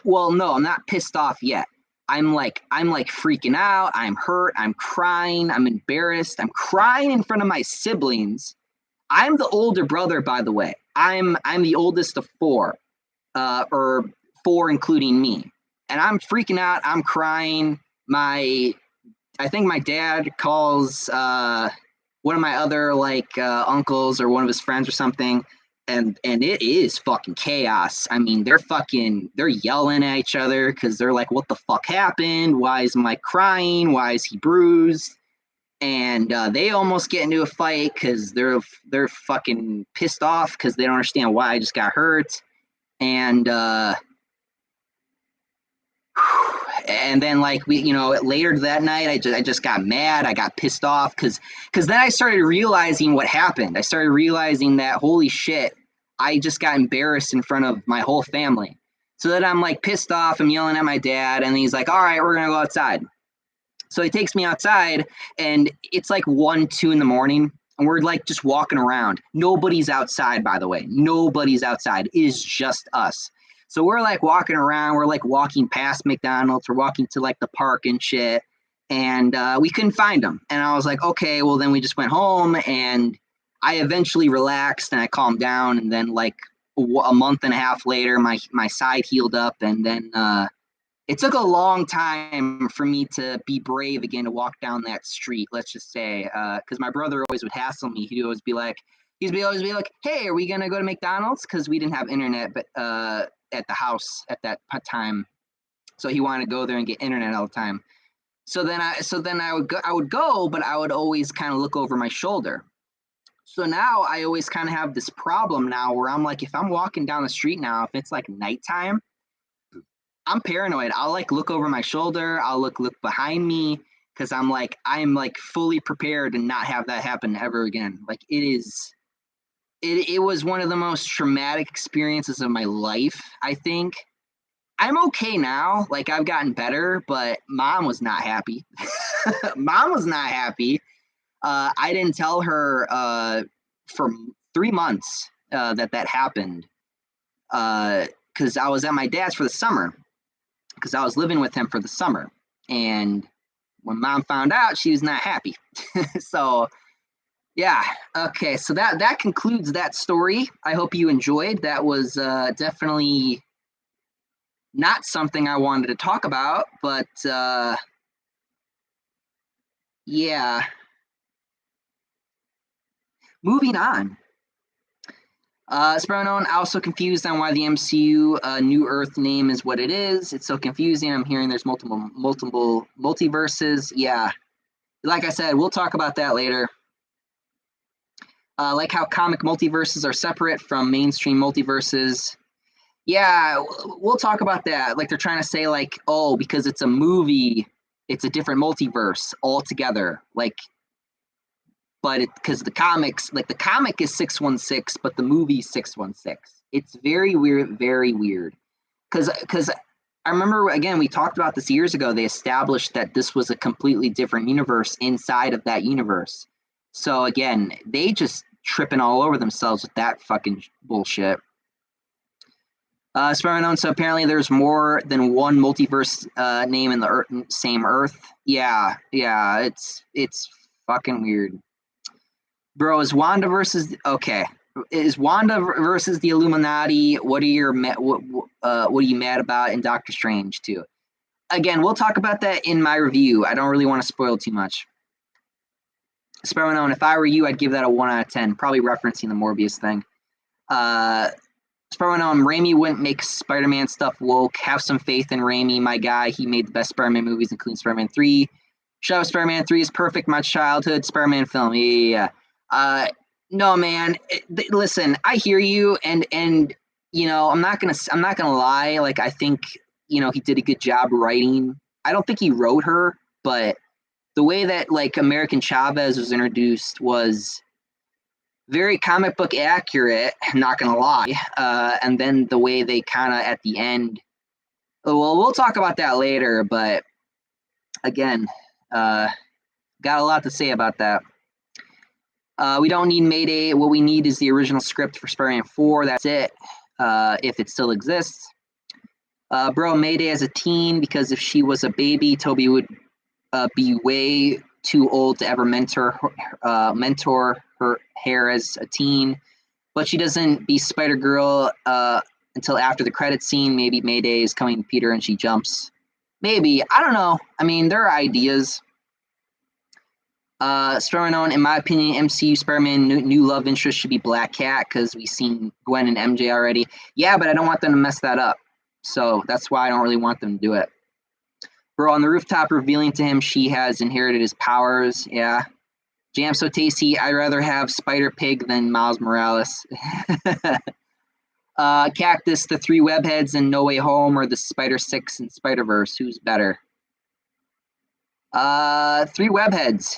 well, no, I'm not pissed off yet. I'm like freaking out. I'm hurt. I'm crying. I'm embarrassed. I'm crying in front of my siblings. I'm the older brother, by the way. I'm the oldest of 4, or 4 including me. And I'm freaking out. I'm crying. I think my dad calls one of my other uncles or one of his friends or something. And it is fucking chaos. I mean, they're yelling at each other because they're like, what the fuck happened? Why is Mike crying? Why is he bruised? And they almost get into a fight because they're fucking pissed off because they don't understand why I just got hurt. And then later that night, I just got mad. I got pissed off because then I started realizing what happened. I started realizing that, holy shit, I just got embarrassed in front of my whole family. So then I'm like pissed off. I'm yelling at my dad, and he's like, all right, we're going to go outside. So he takes me outside, and it's like 1, 2 in the morning, and we're like just walking around. Nobody's outside, by the way. Nobody's outside. It is just us. So we're like walking around. We're like walking past McDonald's. We're walking to like the park and shit. And we couldn't find them. And I was like, okay, well, then we just went home. And I eventually relaxed and I calmed down. And then like a month and a half later, my side healed up. And then it took a long time for me to be brave again to walk down that street, let's just say, because my brother always would hassle me. He'd always be like, hey, are we going to go to McDonald's? Because we didn't have internet but at the house at that time. So he wanted to go there and get internet all the time. So then I would go, but I would always kind of look over my shoulder. So now I always kind of have this problem now where I'm like, if I'm walking down the street now, if it's like nighttime, I'm paranoid. I'll like look over my shoulder. I'll look behind me because I'm like fully prepared to not have that happen ever again. Like it was one of the most traumatic experiences of my life, I think. I'm okay now. Like I've gotten better, but mom was not happy. Mom was not happy. I didn't tell her for 3 months that happened because I was at my dad's for the summer because I was living with him for the summer. And when mom found out, she was not happy. So yeah. Okay. So that concludes that story. I hope you enjoyed. That was definitely not something I wanted to talk about, but Yeah. Moving on. Sparrow, also confused on why the MCU New Earth name is what it is. It's so confusing. I'm hearing there's multiple multiverses. Yeah. Like I said, we'll talk about that later. Like how comic multiverses are separate from mainstream multiverses. Yeah, we'll talk about that. Like they're trying to say, like, oh, because it's a movie, it's a different multiverse altogether. Like, but because the comics, like the comic is 616, but the movie's 616. It's very weird, very weird. Because I remember again we talked about this years ago. They established that this was a completely different universe inside of that universe. So again, they just tripping all over themselves with that fucking bullshit. Spider-Man, so apparently there's more than one multiverse name in the same Earth. Yeah, it's fucking weird. Bro, is Wanda versus okay? Is Wanda versus the Illuminati? What are you mad about in Doctor Strange too? Again, we'll talk about that in my review. I don't really want to spoil too much. Spider-Man, if I were you, I'd give that a 1 out of 10. Probably referencing the Morbius thing. Spider-Man, Raimi wouldn't make Spider-Man stuff woke. Have some faith in Raimi, my guy. He made the best Spider-Man movies, including Spider-Man 3. Shut up, Spider-Man 3 is perfect. My childhood Spider-Man film. Yeah. No, man. Listen, I hear you, and you know, I'm not gonna lie. Like, I think he did a good job writing. I don't think he wrote her, but the way that like American Chavez was introduced was very comic book accurate, not gonna lie. And then the way they kind of at the end, well, we'll talk about that later. But again, got a lot to say about that. We don't need Mayday. What we need is the original script for Spider-Man 4. That's it, if it still exists. Bro, Mayday as a teen, because if she was a baby, Toby would be way too old to ever mentor her hair as a teen. But she doesn't be Spider-Girl until after the credit scene. Maybe Mayday is coming to Peter and she jumps. Maybe. I don't know. I mean, there are ideas. Spider-Man, in my opinion, MCU Spider-Man new love interest should be Black Cat because we've seen Gwen and MJ already. Yeah, but I don't want them to mess that up. So that's why I don't really want them to do it. Bro, on the rooftop revealing to him she has inherited his powers. Yeah. Jam so tasty, I'd rather have Spider-Pig than Miles Morales. Cactus, the 3 webheads in No Way Home, or the Spider-6 in Spider-Verse? Who's better? 3 webheads.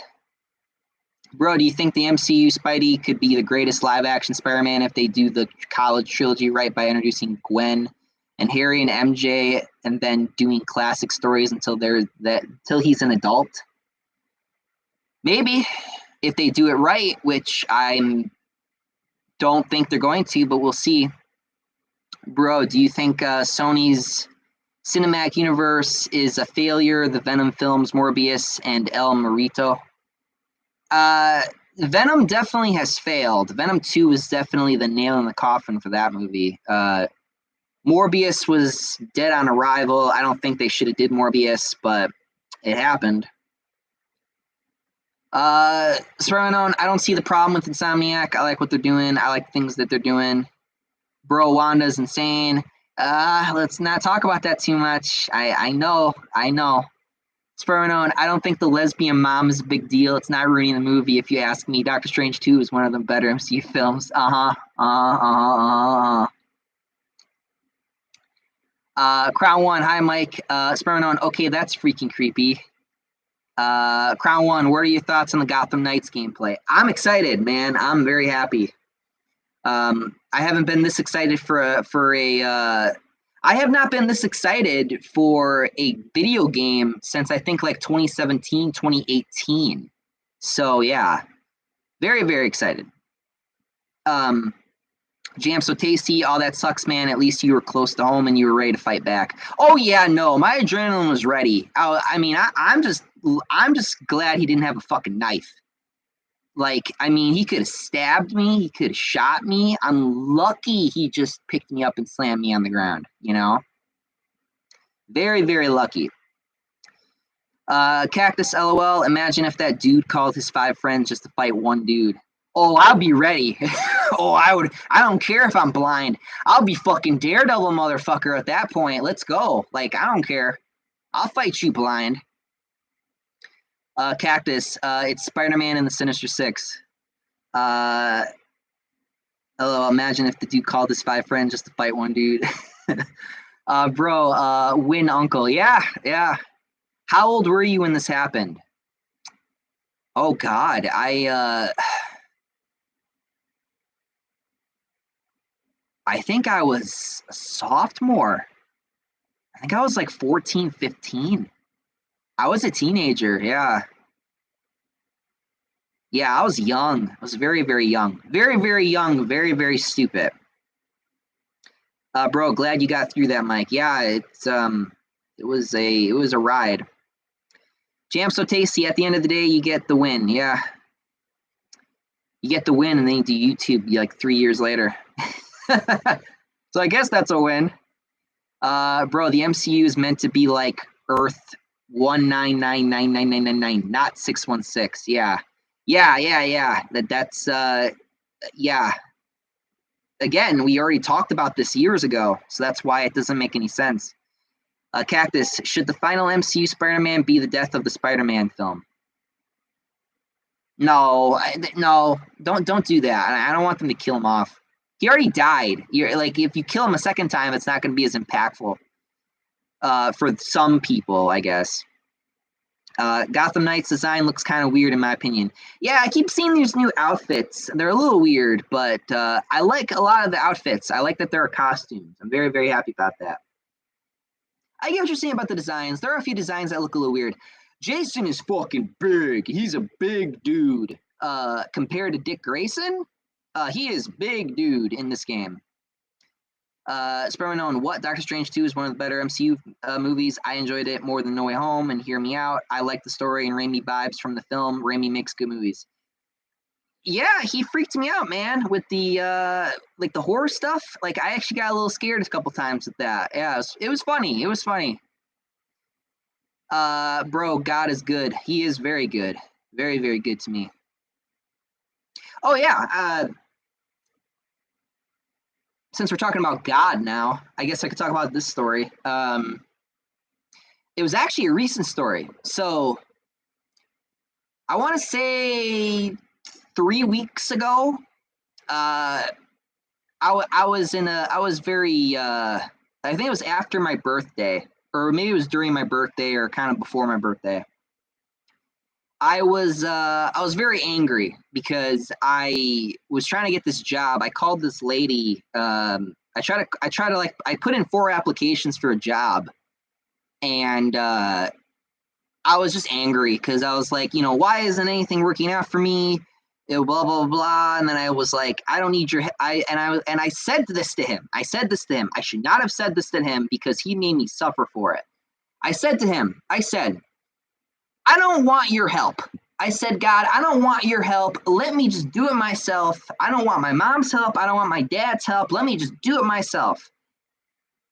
Bro, do you think the MCU Spidey could be the greatest live-action Spider-Man if they do the college trilogy right by introducing Gwen and Harry and MJ and then doing classic stories until he's an adult? Maybe. If they do it right, which I don't think they're going to, but we'll see. Bro, do you think Sony's cinematic universe is a failure? The Venom films, Morbius, and El Marito? Venom definitely has failed. Venom 2 is definitely the nail in the coffin for that movie. Morbius was dead on arrival. I don't think they should have did Morbius, but it happened. Spider-Man, I don't see the problem with Insomniac. I like what they're doing. I like things that they're doing. Bro, Wanda's insane. Let's not talk about that too much. I know. Spider-Man, I don't think the lesbian mom is a big deal. It's not ruining the movie, if you ask me. Doctor Strange 2 is one of the better MCU films. Crown 1, hi Mike. Spider-Man, okay, that's freaking creepy. Crown 1, what are your thoughts on the Gotham Knights gameplay? I'm excited, man. I'm very happy. I haven't been this excited I have not been this excited for a video game since I think like 2017, 2018. So yeah, very, very excited. Jam so tasty, all that sucks, man. At least you were close to home and you were ready to fight back. Oh yeah, no, my adrenaline was ready. I'm just glad he didn't have a fucking knife. Like, I mean, he could have stabbed me. He could have shot me. I'm lucky he just picked me up and slammed me on the ground, Very, very lucky. Cactus LOL, imagine if that dude called his 5 friends just to fight one dude. Oh, I'll be ready. Oh, I don't care if I'm blind. I'll be fucking Daredevil motherfucker at that point. Let's go. Like, I don't care. I'll fight you blind. Cactus, it's Spider-Man and the Sinister Six. LOL, imagine if the dude called his 5 friends just to fight one dude. Bro, win uncle. Yeah. How old were you when this happened? Oh God, I think I was a sophomore. I think I was like 14, 15. I was a teenager, yeah. Yeah, I was young. I was very, very young. Very, very young, very, very stupid. Bro, glad you got through that, Mike. Yeah, it was a ride. Jam so tasty. At the end of the day, you get the win. Yeah. You get the win, and then you do YouTube like 3 years later. So I guess that's a win. Bro, the MCU is meant to be like Earth 1999999, not 616. Yeah. That's yeah. Again, we already talked about this years ago, so that's why it doesn't make any sense. Cactus, should the final MCU Spider-Man be the death of the Spider-Man film? No, don't do that. I don't want them to kill him off. He already died. You're like, if you kill him a second time, it's not going to be as impactful. For some people, I guess. Gotham Knights design looks kind of weird in my opinion. Yeah, I keep seeing these new outfits. They're a little weird, but I like a lot of the outfits. I like that there are costumes. I'm very, very happy about that. I get what you're saying about the designs. There are a few designs that look a little weird. Jason is fucking big. He's a big dude. Compared to Dick Grayson, he is big dude in this game. Spider-Man on what? Doctor Strange 2 is one of the better MCU movies. I enjoyed it more than No Way Home and Hear Me Out. I like the story and Raimi vibes from the film. Raimi makes good movies. Yeah, he freaked me out, man, with the like the horror stuff. Like, I actually got a little scared a couple times with that. Yeah, it was funny. It was funny. Bro, God is good. He is very good. Very, very good to me. Oh yeah. Since we're talking about God now, I guess I could talk about this story. It was actually a recent story. So I want to say 3 weeks ago, I was very, I think it was after my birthday, or maybe it was during my birthday or kind of before my birthday. I was very angry because I was trying to get this job. I called this lady. I put in 4 applications for a job, and I was just angry because I was like, why isn't anything working out for me? Blah blah blah. And then I was like, I don't need your. I said this to him. I should not have said this to him because he made me suffer for it. I said to him, I don't want your help. I said, God, I don't want your help. Let me just do it myself. I don't want my mom's help. I don't want my dad's help. Let me just do it myself.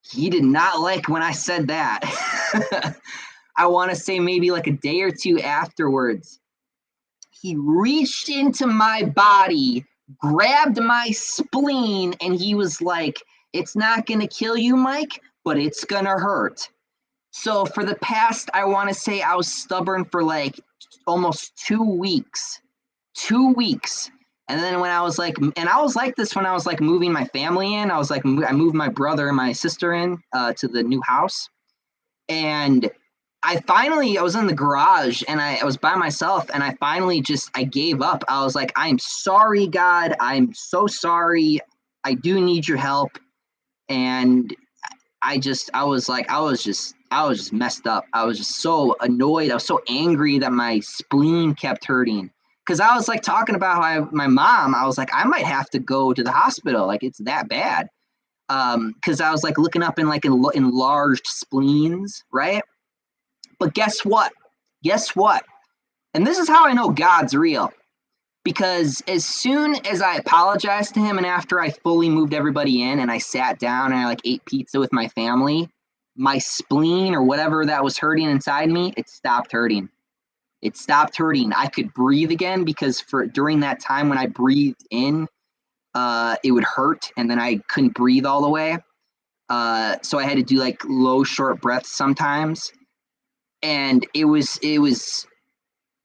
He did not like when I said that. I want to say maybe like a day or two afterwards, he reached into my body, grabbed my spleen, and he was like, it's not going to kill you, Mike, but it's going to hurt. So for the past, I want to say I was stubborn for like almost 2 weeks. 2 weeks. And then when I was like, and I was like this when I was like moving my family in, I was like, I moved my brother and my sister in to the new house. And I was in the garage and I was by myself and I finally I gave up. I was like, I'm sorry, God. I'm so sorry. I do need your help. And I was just messed up. I was just so annoyed. I was so angry that my spleen kept hurting. Because I was like talking about how my mom, I was like, I might have to go to the hospital. Like, it's that bad. Because I was like looking up in like enlarged spleens, right? But guess what? And this is how I know God's real. Because as soon as I apologized to him and after I fully moved everybody in and I sat down and I like ate pizza with my family, my spleen or whatever that was hurting inside me, it stopped hurting. It stopped hurting. I could breathe again because during that time when I breathed in, it would hurt, and then I couldn't breathe all the way. So I had to do like low, short breaths sometimes. And it was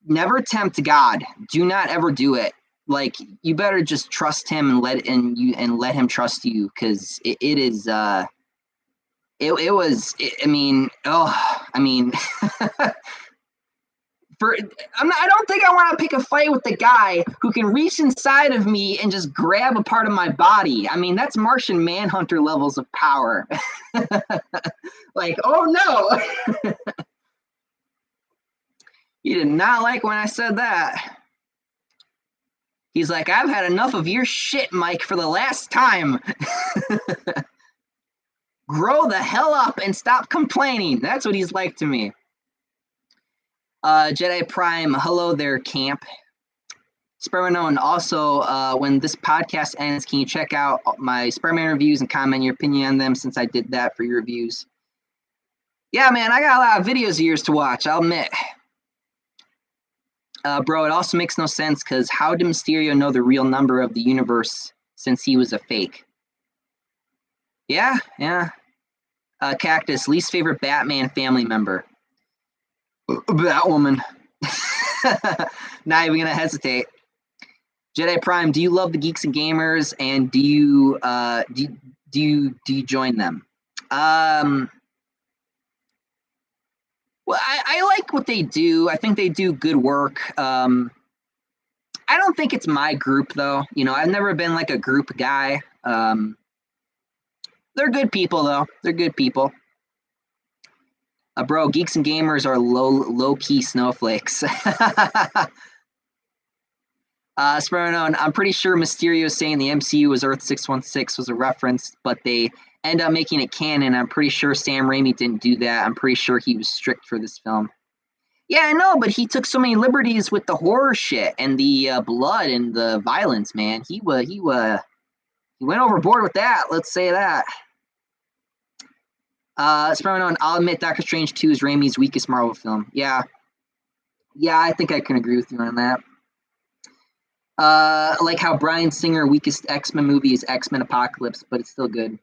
never tempt God. Do not ever do it. Like, you better just trust him and let him trust you, because it is I mean, I don't think I want to pick a fight with the guy who can reach inside of me and just grab a part of my body. I mean, that's Martian Manhunter levels of power. Like, oh no. You did not like when I said that. He's like, I've had enough of your shit, Mike, for the last time. Grow the hell up and stop complaining. That's what he's like to me. Jedi Prime, hello there, camp. Spider-Man, also, when this podcast ends, can you check out my Spider-Man reviews and comment your opinion on them, since I did that for your reviews? Yeah, man, I got a lot of videos of yours to watch, I'll admit. Bro, it also makes no sense, because how did Mysterio know the real number of the universe since he was a fake? Yeah. Cactus, least favorite Batman family member. Batwoman. Not even gonna hesitate. Jedi Prime, do you love the Geeks and Gamers, and do you join them? Well, I like what they do. I think they do good work. I don't think it's my group, though. You know, I've never been like a group guy. They're good people, though. They're good people. Bro, Geeks and Gamers are low-key snowflakes. Spermanon, I'm pretty sure Mysterio saying the MCU was Earth 616 was a reference, but they end up making it canon. I'm pretty sure Sam Raimi didn't do that. I'm pretty sure he was strict for this film. Yeah, I know, but he took so many liberties with the horror shit and the blood and the violence, man. He went overboard with that. Let's say that. Spermanon, I'll admit Doctor Strange 2 is Raimi's weakest Marvel film. Yeah, I think I can agree with you on that. Like how Bryan Singer weakest X-Men movie is X-Men Apocalypse, but it's still good.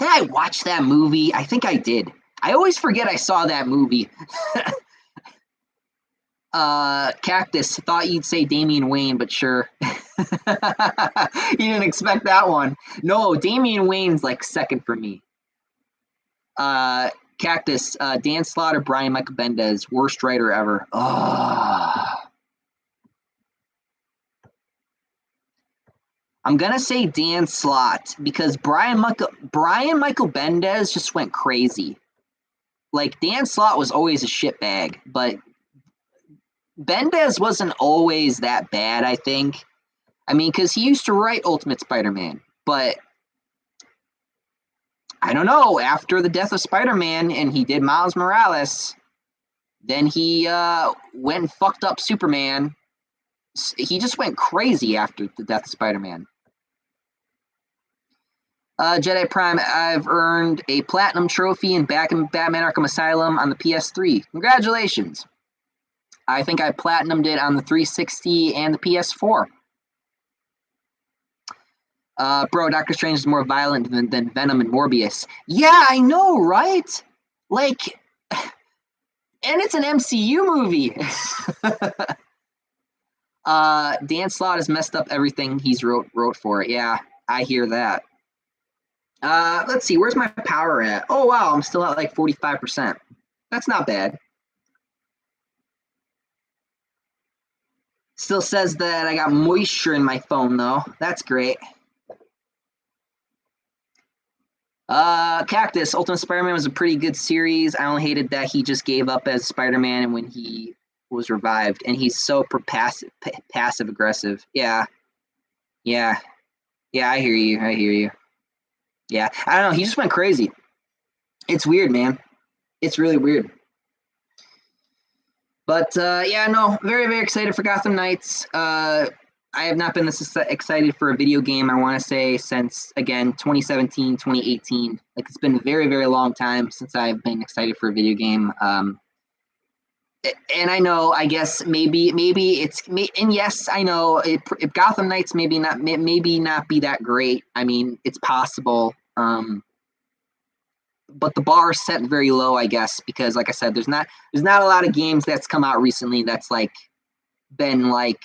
Did I watch that movie? I think I did. I always forget I saw that movie. Cactus, thought you'd say Damian Wayne, but sure. You didn't expect that one. No, Damian Wayne's like second for me. Cactus, Dan Slaughter, Brian Michael Bendis, worst writer ever. I'm gonna say Dan Slott, because Brian Michael Bendis just went crazy. Like, Dan Slott was always a shitbag, but Bendis wasn't always that bad, I think. I mean, because he used to write Ultimate Spider-Man, but I don't know, after the death of Spider-Man and he did Miles Morales, then he went and fucked up Superman. He just went crazy after the death of Spider-Man. Jedi Prime, I've earned a platinum trophy in Batman Arkham Asylum on the PS3. Congratulations. I think I platinumed it on the 360 and the PS4. Bro, Doctor Strange is more violent than Venom and Morbius. Yeah, I know, right? Like, and it's an MCU movie. Dan Slott has messed up everything he's wrote for it. Yeah, I hear that. Let's see, where's my power at? Oh, wow, I'm still at like 45%. That's not bad. Still says that I got moisture in my phone, though. That's great. Cactus, Ultimate Spider-Man was a pretty good series. I only hated that he just gave up as Spider-Man and when he was revived, and he's so passive-aggressive. Yeah, I hear you. Yeah, I don't know. He just went crazy. It's weird, man. It's really weird. But, yeah, no, very, very excited for Gotham Knights. I have not been this excited for a video game, I want to say, since, again, 2017, 2018. Like, it's been a very, very long time since I've been excited for a video game. And I know, I guess maybe it's, and yes, I know if Gotham Knights maybe not be that great. I mean, it's possible. But the bar is set very low, I guess, because like I said, there's not a lot of games that's come out recently that's like been like,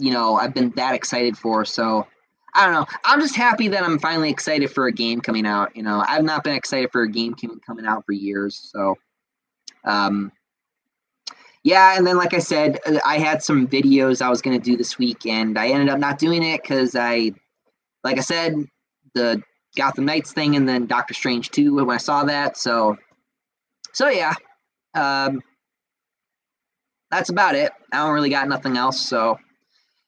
I've been that excited for. So I don't know. I'm just happy that I'm finally excited for a game coming out. I've not been excited for a game coming out for years. So, yeah. And then, like I said, I had some videos I was going to do this week, and I ended up not doing it because like I said, the Gotham Knights thing, and then Doctor Strange 2 when I saw that. So yeah. That's about it. I don't really got nothing else. So,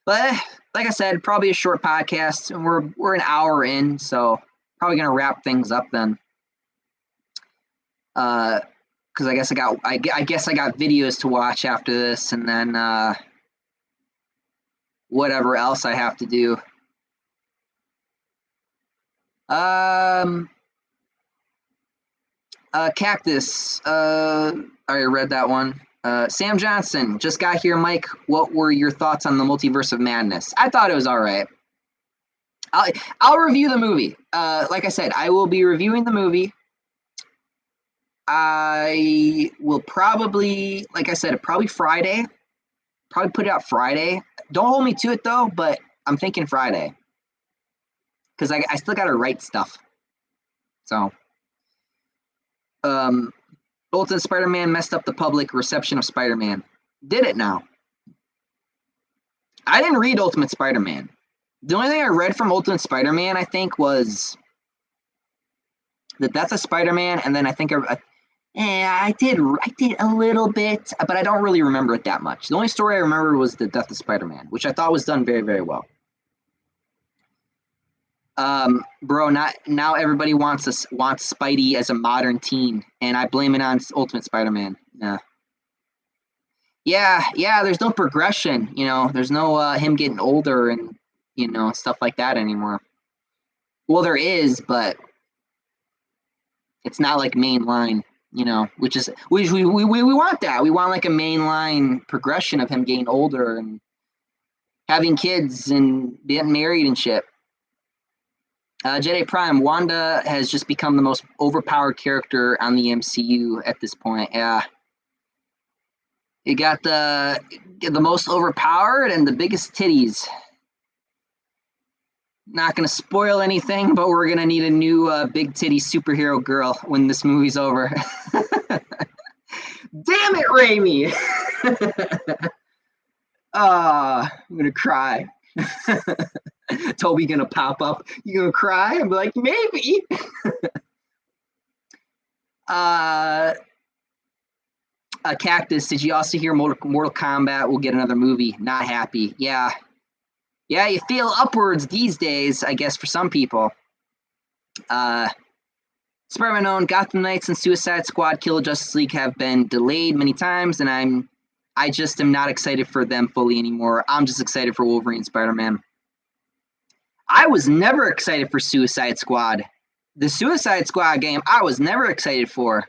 but like I said, probably a short podcast, and we're an hour in, so probably gonna wrap things up then. Because I guess I got videos to watch after this, and then whatever else I have to do. Cactus. I already read that one. Sam Johnson just got here. Mike, what were your thoughts on the Multiverse of Madness? I thought it was all right. I'll review the movie. Like I said, I will be reviewing the movie. I will probably, like I said, probably Friday. Probably put it out Friday. Don't hold me to it though, but I'm thinking Friday because I still got to write stuff. So, Ultimate Spider-Man messed up the public reception of Spider-Man. Did it now? I didn't read Ultimate Spider-Man. The only thing I read from Ultimate Spider-Man, I think, was the Death of Spider-Man, and then I think I did a little bit, but I don't really remember it that much. The only story I remember was the Death of Spider-Man, which I thought was done very, very well. Bro, now everybody wants Spidey as a modern teen, and I blame it on Ultimate Spider-Man. Yeah. There's no progression. There's no him getting older and stuff like that anymore. Well, there is, but it's not like mainline. Which we want that. We want like a mainline progression of him getting older and having kids and getting married and shit. Jedi Prime, Wanda has just become the most overpowered character on the MCU at this point. Yeah. It got the most overpowered and the biggest titties. Not going to spoil anything, but we're going to need a new big titty superhero girl when this movie's over. Damn it, Raimi! I'm going to cry. Toby gonna pop up. You gonna cry? I'm like, maybe. A Cactus. Did you also hear Mortal Kombat will get another movie? Not happy. Yeah, you feel upwards these days, I guess, for some people. Spider-Man owned Gotham Knights and Suicide Squad Kill Justice League have been delayed many times, and I just am not excited for them fully anymore. I'm just excited for Wolverine and Spider-Man. I was never excited for Suicide Squad. The Suicide Squad game, I was never excited for.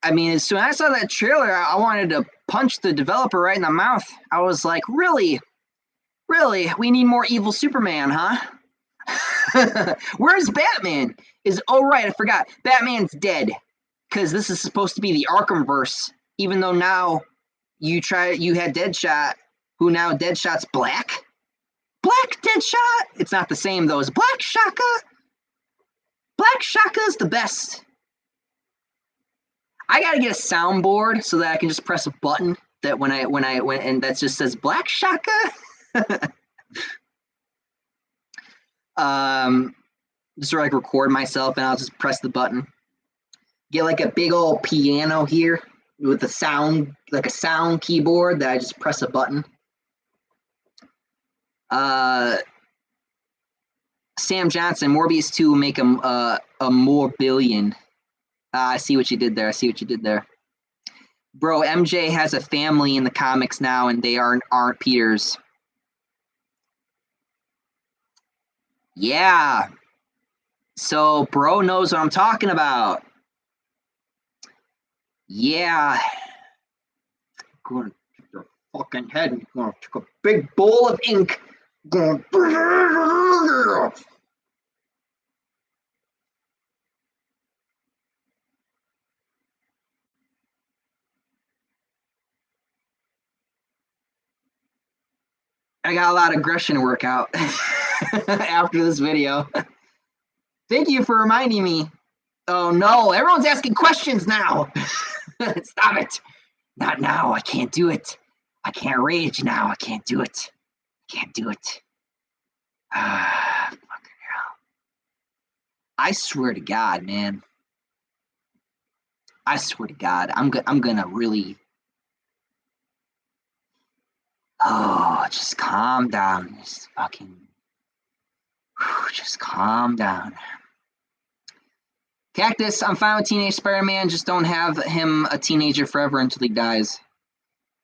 I mean, as soon as I saw that trailer, I wanted to punch the developer right in the mouth. I was like, really? Really? We need more evil Superman, huh? Where's Batman? Right, I forgot. Batman's dead. Because this is supposed to be the Arkhamverse. Even though now you had Deadshot, who now Deadshot's black? Black Deadshot? It's not the same though as Black Shaka. Black Shaka's the best. I gotta get a soundboard so that I can just press a button that when and that just says Black Shaka. Just sort of like record myself and I'll just press the button. Get like a big old piano here with a sound, like a sound keyboard that I just press a button. Sam Johnson, Morbius 2 will make a more billion. I see what you did there. Bro, MJ has a family in the comics now, and they aren't Peters. Yeah. So, bro knows what I'm talking about. Yeah. Going to hit your fucking head and going to take a big bowl of ink. Going. I got a lot of aggression to work out after this video. Thank you for reminding me. Oh no, everyone's asking questions now. Stop it. Not now. I can't do it. I can't rage now. I can't do it. I can't do it. Fucking hell. I swear to God, man. I swear to God, I'm gonna really. Oh, just calm down. Just fucking. Just calm down. Cactus, I'm fine with Teenage Spider-Man. Just don't have him a teenager forever until he dies.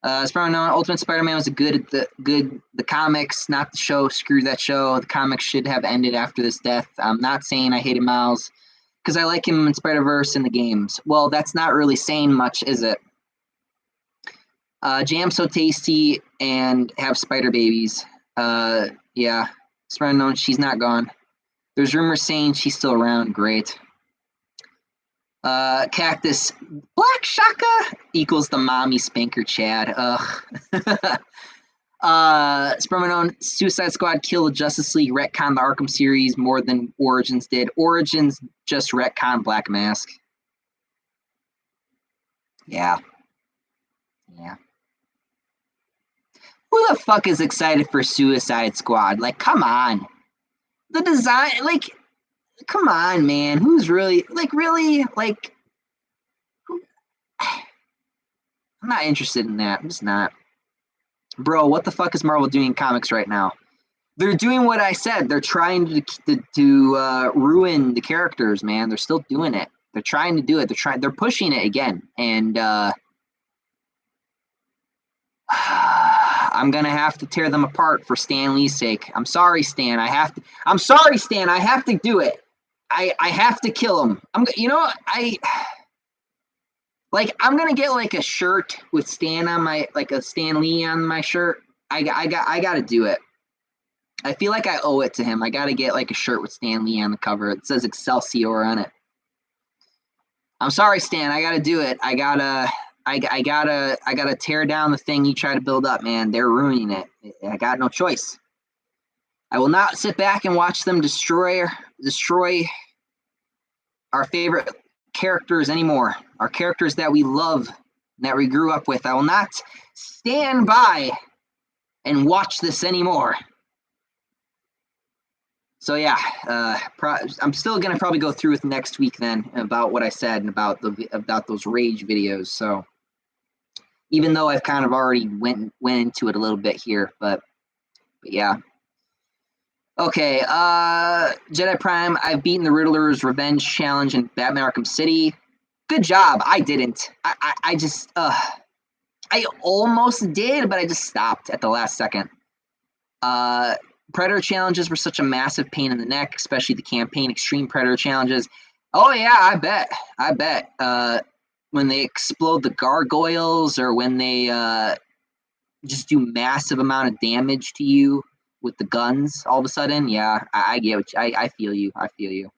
As far as I know, Ultimate Spider-Man was the comics, not the show. Screw that show. The comics should have ended after this death. I'm not saying I hated Miles because I like him in Spider-Verse in the games. Well, that's not really saying much, is it? Jam so tasty and have spider babies. Yeah. As far as I know, she's not gone. There's rumors saying she's still around. Great. Cactus, Black Shaka equals the mommy spanker Chad. Ugh. Spermanon, Suicide Squad killed Justice League, retcon the Arkham series more than Origins did. Origins just retcon Black Mask. Yeah. Yeah. Who the fuck is excited for Suicide Squad? Like, come on. The design, like, come on, man. Who's really, really? I'm not interested in that. I'm just not. Bro, what the fuck is Marvel doing in comics right now? They're doing what I said. They're trying to ruin the characters, man. They're still doing it. They're trying to do it. They're pushing it again. And I'm gonna have to tear them apart for Stan Lee's sake. I'm sorry, Stan. I'm sorry, Stan. I have to do it. I have to kill him. I'm gonna get like a shirt with Stan on my, like a Stan Lee on my shirt. I gotta do it. I feel like I owe it to him. I gotta get like a shirt with Stan Lee on the cover. It says Excelsior on it. I'm sorry, Stan. I gotta do it. I gotta tear down the thing you try to build up, man. They're ruining it. I got no choice. I will not sit back and watch them destroy our favorite characters anymore. Our characters that we love, that we grew up with. I will not stand by and watch this anymore. So yeah, I'm still gonna probably go through with next week then about what I said and about those rage videos. So even though I've kind of already went into it a little bit here, but yeah. Okay, Jedi Prime. I've beaten the Riddler's Revenge Challenge in Batman Arkham City. Good job. I didn't. I just I almost did, but I just stopped at the last second. Predator challenges were such a massive pain in the neck, especially the campaign extreme Predator challenges. Oh yeah, I bet. When they explode the gargoyles, or when they just do massive amount of damage to you with the guns, all of a sudden, yeah, I get what I feel you. I feel you.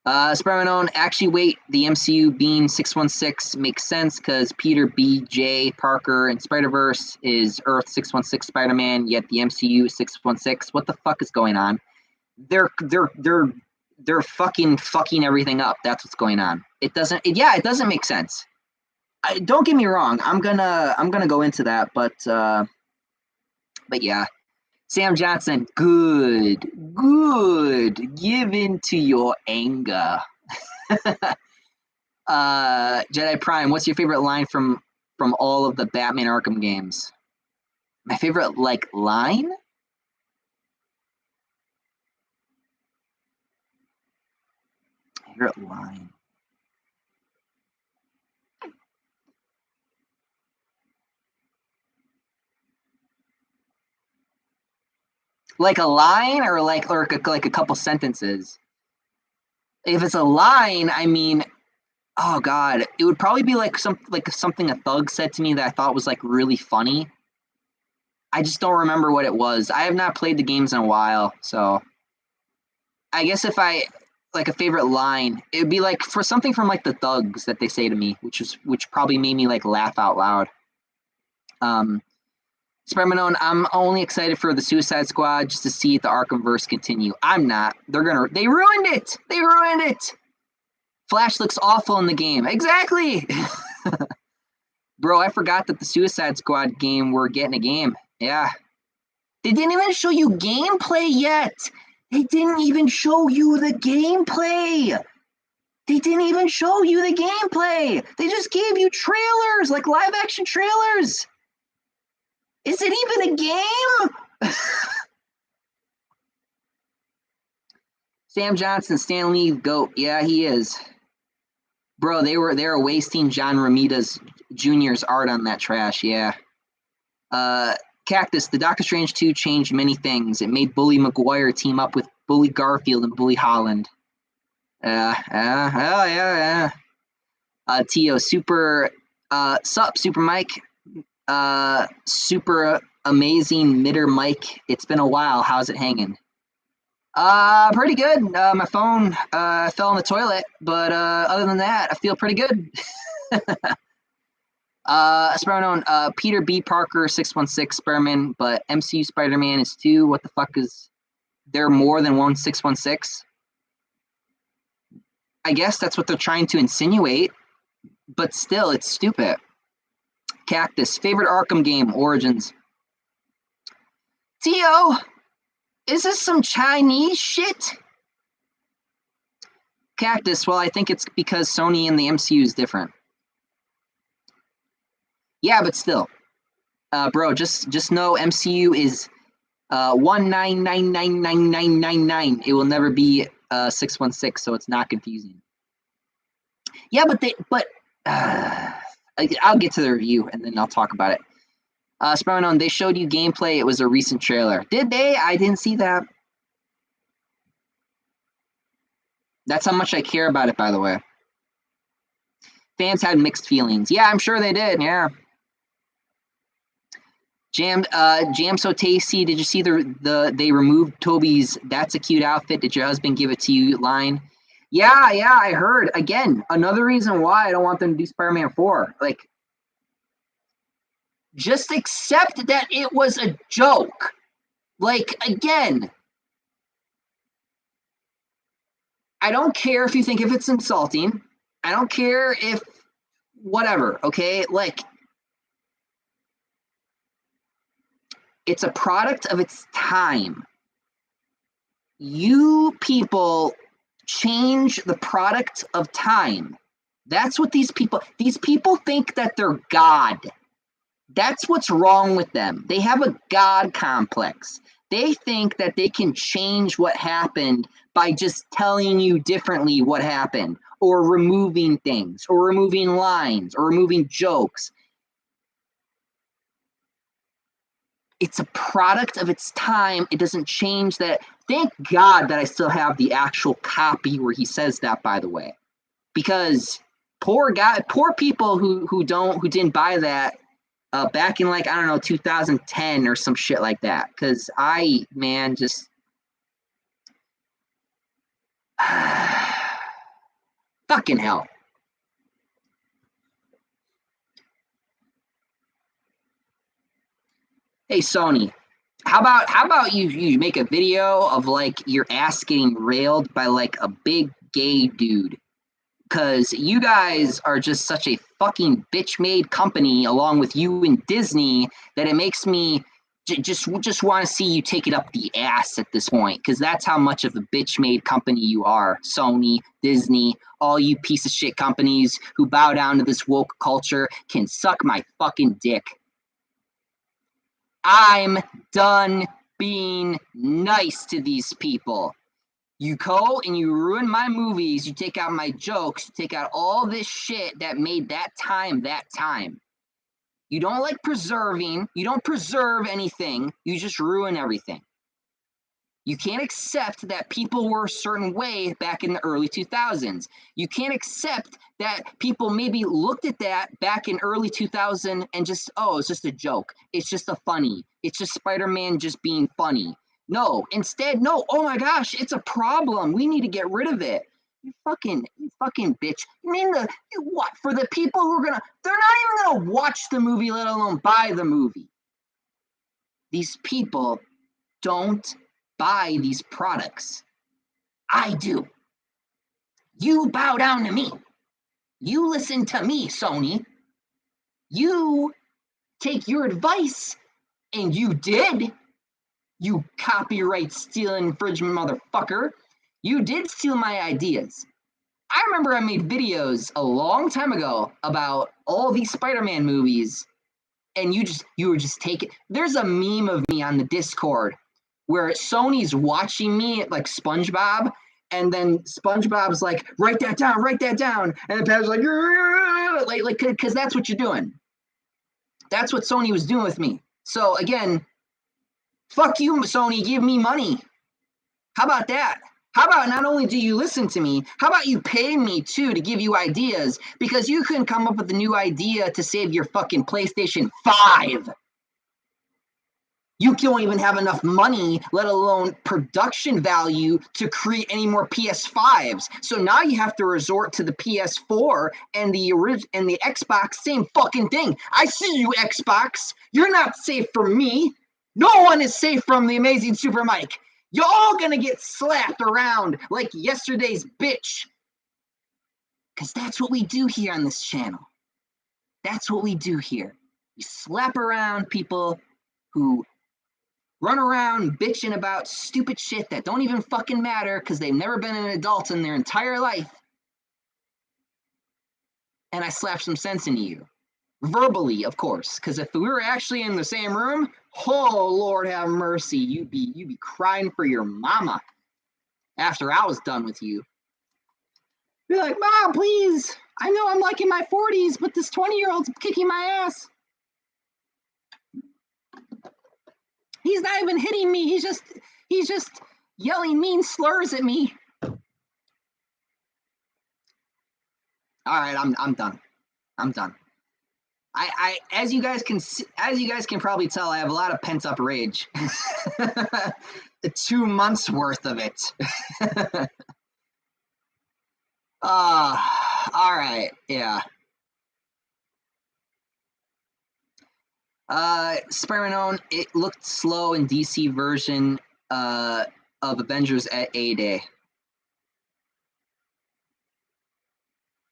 Spider-Man actually wait, the MCU being 616 makes sense because Peter B.J. Parker in Spider-Verse is Earth 616 Spider-Man, yet the MCU is 616. What the fuck is going on? They're fucking everything up. That's what's going on. It doesn't make sense. Don't get me wrong. I'm gonna go into that, but yeah. Sam Johnson, good. Give in to your anger. Jedi Prime, what's your favorite line from all of the Batman Arkham games? My favorite line? Favorite line. Like a line or like a couple sentences? If it's a line, I mean, oh god, it would probably be like something a thug said to me that I thought was like really funny. I just don't remember what it was. I have not played the games in a while, so I guess if I like a favorite line, it would be like for something from like the thugs that they say to me, which probably made me like laugh out loud. Spider-Man, I'm only excited for the Suicide Squad just to see the Arkhamverse continue. I'm not. They ruined it. They ruined it. Flash looks awful in the game. Exactly. Bro, I forgot that the Suicide Squad game, we're getting a game. Yeah. They didn't even show you gameplay yet. They didn't even show you the gameplay. They didn't even show you the gameplay. They just gave you trailers, like live action trailers. Is it even a game? Sam Johnson, Stan Lee, GOAT. Yeah, he is. Bro, they were wasting John Romita Jr.'s art on that trash, yeah. Cactus, the Doctor Strange 2 changed many things. It made Bully Maguire team up with Bully Garfield and Bully Holland. Yeah. Tio, super, sup, Super Mike. Super amazing Mitter Mike. It's been a while. How's it hanging? Pretty good. My phone fell in the toilet, but other than that, I feel pretty good. Spider-Man, Peter B. Parker 616 Spider-Man, but MCU Spider-Man is 2. What the fuck is there more than one 616? I guess that's what they're trying to insinuate, but still, it's stupid. Cactus, favorite Arkham game, Origins. Tio, is this some Chinese shit? Cactus, well, I think it's because Sony and the MCU is different. Yeah, but still. Bro, just know MCU is 1999999. It will never be 616, so it's not confusing. Yeah, but I'll get to the review and then I'll talk about it. Spider-Man, they showed you gameplay. It was a recent trailer. Did they? I didn't see that. That's how much I care about it, by the way. Fans had mixed feelings. Yeah, I'm sure they did. Yeah. Jam so tasty. Did you see they removed Toby's "That's a cute outfit. Did your husband give it to you?" line? Yeah, I heard. Again, another reason why I don't want them to do Spider-Man 4. Like, just accept that it was a joke. Like, again, I don't care if you think if it's insulting. I don't care if whatever, okay? Like, it's a product of its time. You people change the product of time. That's what these people think that they're God. That's what's wrong with them. They have a God complex. They think that they can change what happened by just telling you differently what happened, or removing things, or removing lines, or removing jokes. It's a product of its time. It doesn't change that. Thank God that I still have the actual copy where he says that, by the way, because poor people who didn't buy that back in, like, I don't know, 2010 or some shit like that. Because just fucking hell. Hey, Sony, how about you make a video of, like, your ass getting railed by, like, a big gay dude? Because you guys are just such a fucking bitch-made company, along with you and Disney, that it makes me just want to see you take it up the ass at this point. Because that's how much of a bitch-made company you are. Sony, Disney, all you piece of shit companies who bow down to this woke culture can suck my fucking dick. I'm done being nice to these people. You go and you ruin my movies. You take out my jokes. You take out all this shit that made that time that time. You don't like preserving. You don't preserve anything. You just ruin everything. You can't accept that people were a certain way back in the early 2000s. You can't accept that people maybe looked at that back in early 2000 and just, oh, it's just a joke. It's just a funny. It's just Spider-Man just being funny. No, instead, no, oh my gosh, it's a problem. We need to get rid of it. You fucking bitch. You mean what? For the people who are they're not even gonna watch the movie, let alone buy the movie. These people don't buy these products. I do. You bow down to me. You listen to me, Sony. You take your advice, and you did. You copyright stealing infringement motherfucker. You did steal my ideas. I remember I made videos a long time ago about all these Spider-Man movies, and you were just taking. There's a meme of me on the Discord where Sony's watching me like SpongeBob, and then SpongeBob's like, write that down, and Pep's like, because that's what you're doing. That's what Sony was doing with me. So again, fuck you, Sony, give me money. How about that? How about not only do you listen to me, how about you pay me too to give you ideas, because you couldn't come up with a new idea to save your fucking PlayStation 5. You don't even have enough money, let alone production value, to create any more PS5s. So now you have to resort to the PS4 and the Xbox, same fucking thing. I see you, Xbox. You're not safe from me. No one is safe from the Amazing Super Mike. You're all gonna get slapped around like yesterday's bitch. Because that's what we do here on this channel. That's what we do here. We slap around people who run around bitching about stupid shit that don't even fucking matter because they've never been an adult in their entire life. And I slap some sense into you. Verbally, of course, because if we were actually in the same room, oh Lord have mercy, you'd be crying for your mama after I was done with you. Be like, Mom, please, I know I'm like in my 40s, but this 20-year-old's kicking my ass. He's not even hitting me. He's just yelling mean slurs at me. All right, I'm done. I'm done. As you guys can probably tell, I have a lot of pent up rage. 2 months worth of it. All right, yeah. Spider-Man, it looked slow in DC version of Avengers at A-Day.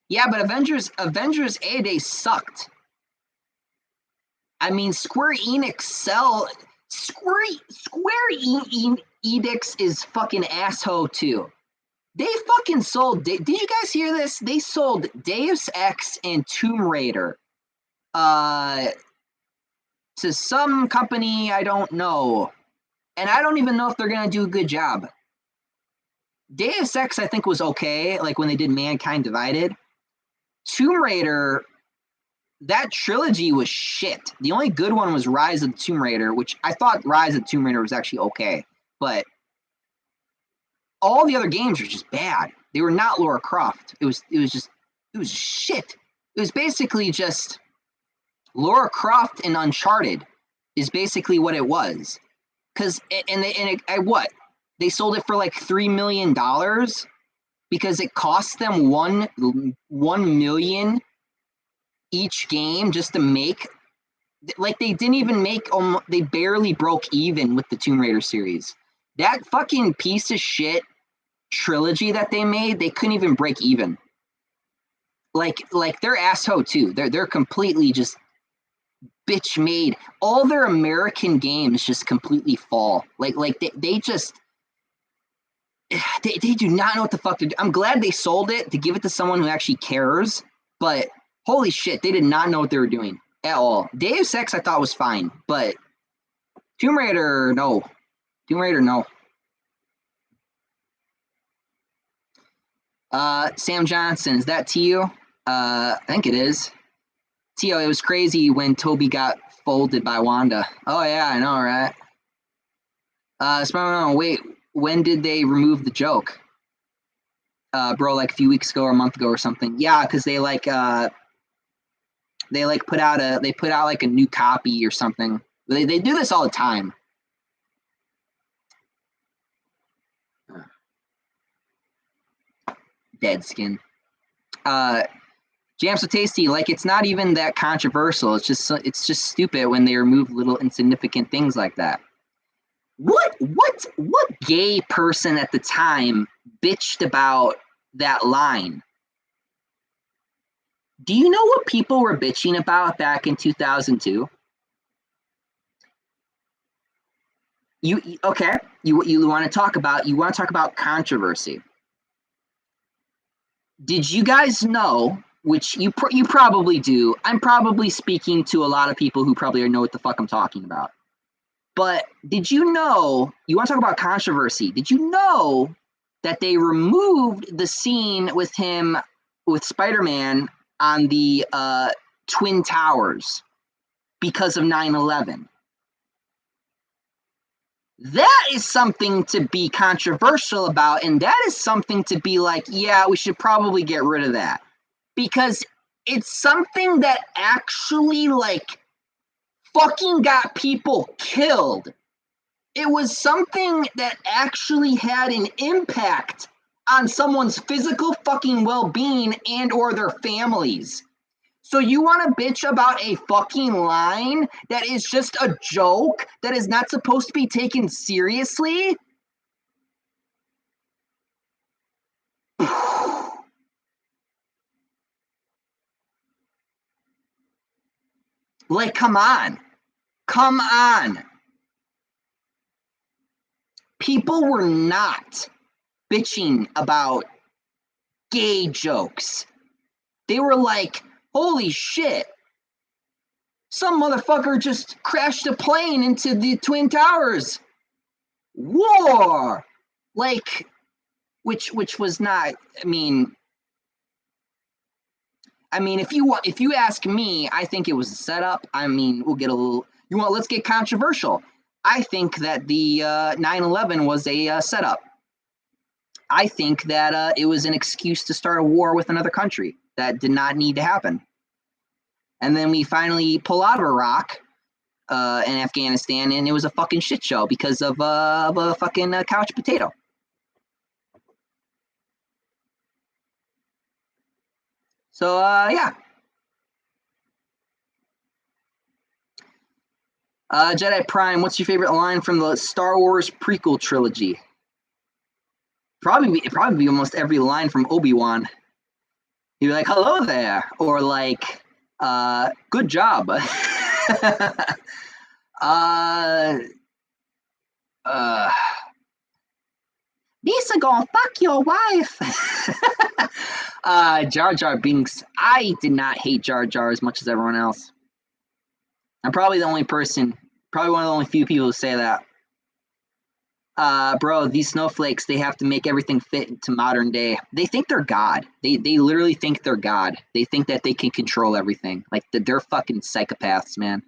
Yeah, but Avengers A-Day sucked. I mean, Square Enix is fucking asshole too. They fucking sold. Did you guys hear this? They sold Deus Ex and Tomb Raider to some company I don't know, and I don't even know if they're gonna do a good job. Deus Ex I think was okay, like when they did Mankind Divided. Tomb Raider, that trilogy was shit. The only good one was Rise of the Tomb Raider, which I thought Rise of the Tomb Raider was actually okay, but all the other games were just bad. They were not Lara Croft. It was shit. It was basically just Lara Croft and Uncharted is basically what it was. Cause what? They sold it for like $3 million because it cost them $1 million each game just to make. Like they didn't even make. They barely broke even with the Tomb Raider series. That fucking piece of shit trilogy that they made, they couldn't even break even. Like they're asshole too. They're completely just bitch made. All their American games just completely fall. Like they just they do not know what the fuck to do. I'm glad they sold it to give it to someone who actually cares, but holy shit, they did not know what they were doing at all. Deus Ex I thought was fine, but Tomb Raider, no. Tomb Raider, no. Sam Johnson, is that Tio? I think it is. Tio, it was crazy when Toby got folded by Wanda. Oh yeah, I know, right? Spider-Man, wait, when did they remove the joke? Bro, like a few weeks ago or a month ago or something. Yeah, because they put out like a new copy or something. They do this all the time. Dead skin. Jam So Tasty, like it's not even that controversial. It's just stupid when they remove little insignificant things like that. What gay person at the time bitched about that line? Do you know what people were bitching about back in 2002? You want to talk about controversy. Did you guys know, which you probably do. I'm probably speaking to a lot of people who probably know what the fuck I'm talking about. But did you know, you want to talk about controversy, did you know that they removed the scene with him, with Spider-Man on the Twin Towers because of 9/11? That is something to be controversial about, and that is something to be like, yeah, we should probably get rid of that. Because it's something that actually, like, fucking got people killed. It was something that actually had an impact on someone's physical fucking well-being and or their families. So you want to bitch about a fucking line that is just a joke that is not supposed to be taken seriously? Like, come on. Come on. People were not bitching about gay jokes. They were like, holy shit. Some motherfucker just crashed a plane into the Twin Towers. War. Like, which was not, I mean, if you ask me, I think it was a setup. I mean, we'll get a little, let's get controversial. I think that the 9/11 was a setup. I think that it was an excuse to start a war with another country that did not need to happen. And then we finally pull out of Iraq and Afghanistan, and it was a fucking shit show because of a fucking couch potato. So, yeah. Jedi Prime, what's your favorite line from the Star Wars prequel trilogy? Probably be almost every line from Obi-Wan. He'd be like, hello there, or like, good job. Lisa gonna fuck your wife. Jar Jar Binks. I did not hate Jar Jar as much as everyone else. I'm probably the only person, probably one of the only few people who say that. Bro, these snowflakes, they have to make everything fit into modern day. They think they're God. They literally think they're God. They think that they can control everything. Like, they're fucking psychopaths, man.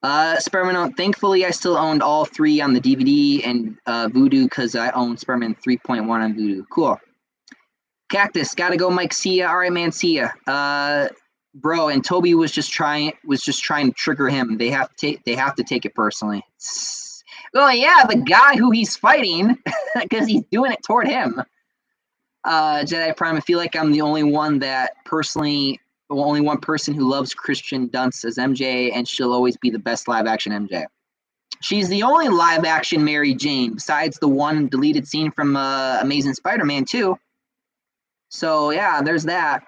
Spider-Man, thankfully I still owned all 3 on the DVD and Vudu because I own Spider-Man 3.1 on Vudu. Cool. Cactus, gotta go, Mike. See ya. All right, man. See ya. Bro, and Toby was just trying to trigger him. They have to take it personally. Well, yeah, the guy who he's fighting, because he's doing it toward him. Jedi Prime, I feel like I'm the only one person who loves Kristen Dunst as MJ, and she'll always be the best live-action MJ. She's the only live-action Mary Jane, besides the one deleted scene from Amazing Spider-Man 2. So, yeah, there's that.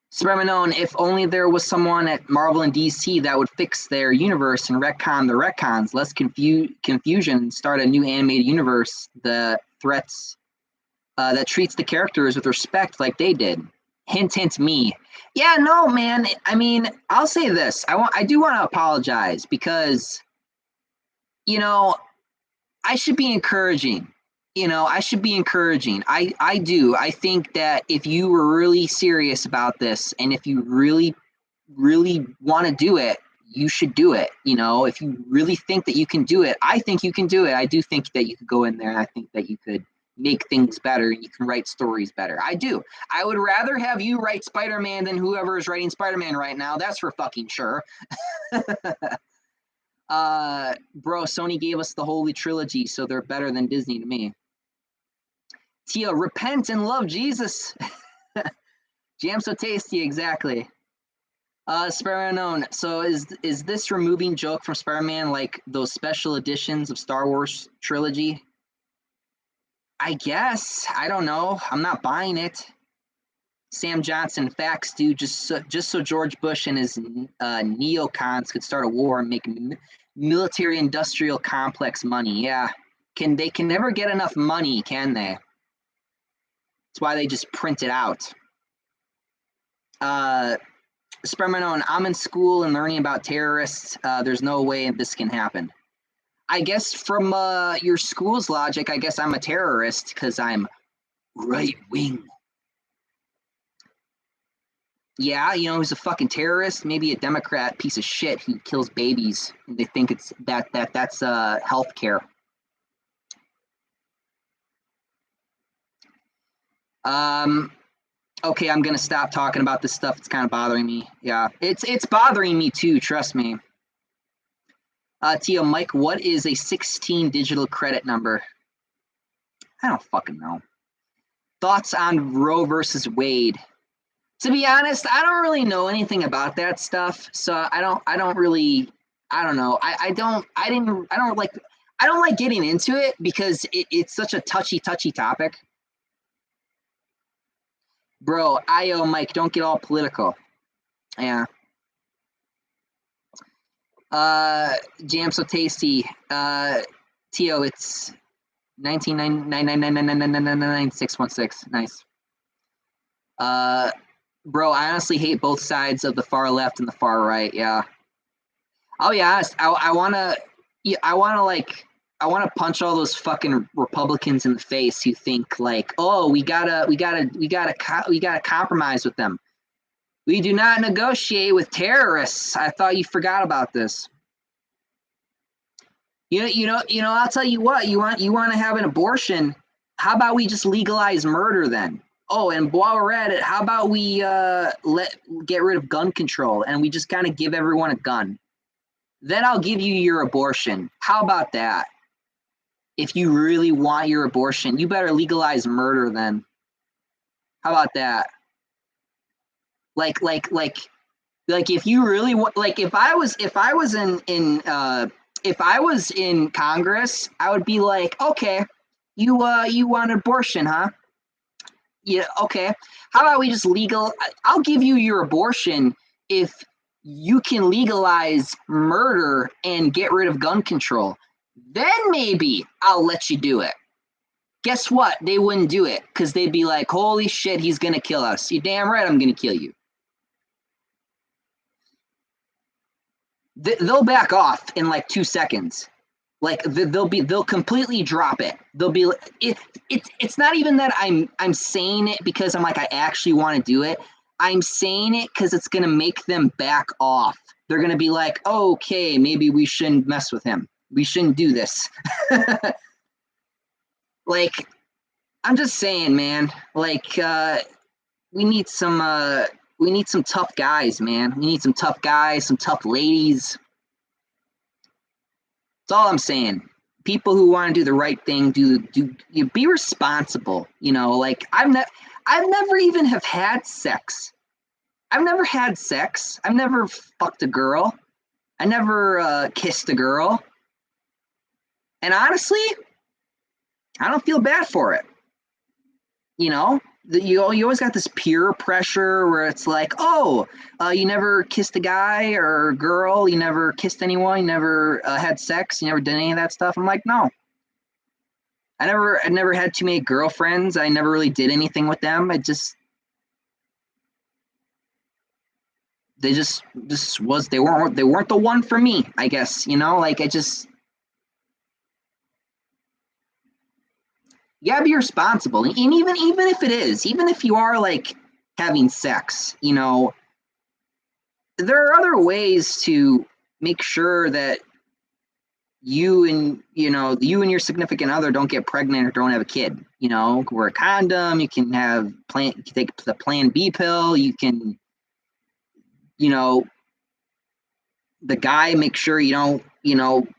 Spider-Man, if only there was someone at Marvel and DC that would fix their universe and retcon the retcons, less confusion, start a new animated universe that treats the characters with respect like they did. Hint, hint, me. Yeah, no, man. I mean, I'll say this. I do want to apologize because, I should be encouraging. I do. I think that if you were really serious about this and if you really, really want to do it, you should do it. You know, if you really think that you can do it, I think you can do it. I do think that you could go in there, and I think that you could make things better, and you can write stories better. I do. I would rather have you write Spider-Man than whoever is writing Spider-Man right now. That's for fucking sure. Bro, Sony gave us the Holy Trilogy, so they're better than Disney to me. Tia, repent and love Jesus. Jam so tasty, exactly. Spider-Man Unknown. So is this removing joke from Spider-Man like those special editions of Star Wars Trilogy? I guess. I don't know. I'm not buying it. Sam Johnson, facts, dude. Just so George Bush and his neocons could start a war and make military-industrial complex money. Yeah, they can never get enough money, can they? That's why they just print it out. Spider-Man Unknown, I'm in school and learning about terrorists. There's no way this can happen. I guess from your school's logic, I guess I'm a terrorist because I'm right-wing. Yeah, you know, who's a fucking terrorist? Maybe a Democrat piece of shit who kills babies, and they think it's that's healthcare. Okay, I'm gonna stop talking about this stuff. It's kind of bothering me. Yeah, it's bothering me too. Trust me. Tia, Mike, what is a 16 digital credit number? I don't fucking know. Thoughts on Roe versus Wade? To be honest, I don't really know anything about that stuff, so I don't know. I don't like getting into it because it's such a touchy topic. Bro, Mike, don't get all political. Yeah. Jam so tasty. Tio, it's 199999999616. Nice. Bro, I honestly hate both sides of the far left and the far right. Yeah. I'll be honest. I wanna punch all those fucking Republicans in the face who think like, oh, we gotta compromise with them. We do not negotiate with terrorists. I thought you forgot about this. You know. I'll tell you what. You want to have an abortion? How about we just legalize murder then? Oh, and while we're at it, how about we get rid of gun control and we just kind of give everyone a gun? Then I'll give you your abortion. How about that? If you really want your abortion, you better legalize murder then. How about that? Like if you really want, like if I was in Congress, I would be like, okay, you want an abortion, huh? Yeah, okay. How about we just I'll give you your abortion if you can legalize murder and get rid of gun control. Then maybe I'll let you do it. Guess what? They wouldn't do it because they'd be like, holy shit, he's going to kill us. You're damn right I'm going to kill you. They'll back off in like 2 seconds. Like they'll completely drop it. They'll be it's not even that I'm saying it because I'm like I actually want to do it. I'm saying it because it's gonna make them back off. They're gonna be like, okay, maybe we shouldn't mess with him. We shouldn't do this. Like, I'm just saying, man. Like, we need some tough guys, man. We need some tough guys, some tough ladies. That's all I'm saying. People who want to do the right thing, you be responsible. You know, like I've never even have had sex. I've never had sex. I've never fucked a girl. I never kissed a girl. And honestly, I don't feel bad for it. You know, you always got this peer pressure where it's like, oh, you never kissed a guy or a girl, you never kissed anyone, you never had sex, you never did any of that stuff. I'm like, no. I never had too many girlfriends. I never really did anything with them. They weren't the one for me, I guess, you know, like you gotta be responsible. And even if it is, even if you are like having sex, you know, there are other ways to make sure that you and your significant other don't get pregnant or don't have a kid. Wear a condom. You can take the Plan B pill. You can, the guy, make sure you don't,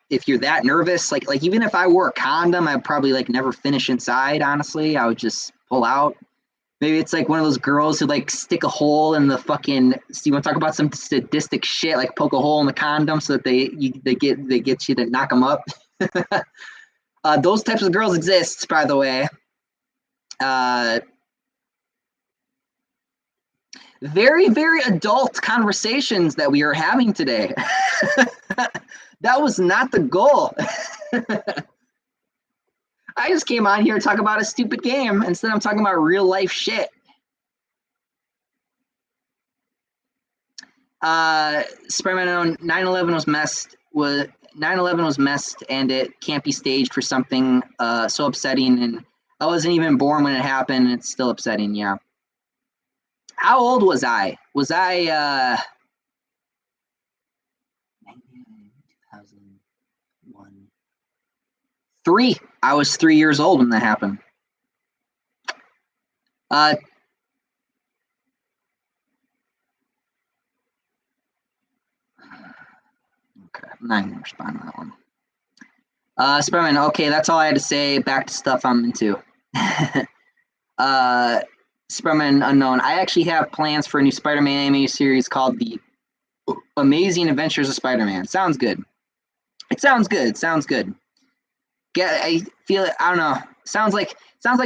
if you're that nervous, like even if I wore a condom, I'd probably like never finish inside. Honestly, I would just pull out. Maybe it's like one of those girls who like stick a hole in the fucking. So you want to talk about some sadistic shit? Like poke a hole in the condom so that they get you to knock them up. Those types of girls exist, by the way. Very, very adult conversations that we are having today. That was not the goal. I just came on here to talk about a stupid game. Instead, I'm talking about real life shit. Spider-Man 9/11 was messed. 9/11 was messed, and it can't be staged for something so upsetting. And I wasn't even born when it happened, and it's still upsetting. Yeah. How old was I? Was I 2001? 3. I was 3 years old when that happened. Okay, I'm not gonna respond to that one. Spider-Man, okay, that's all I had to say. Back to stuff I'm into. Spider-Man Unknown. I actually have plans for a new Spider-Man anime series called The Amazing Adventures of Spider-Man. Sounds good. It sounds good. I feel it. I don't know. Sounds like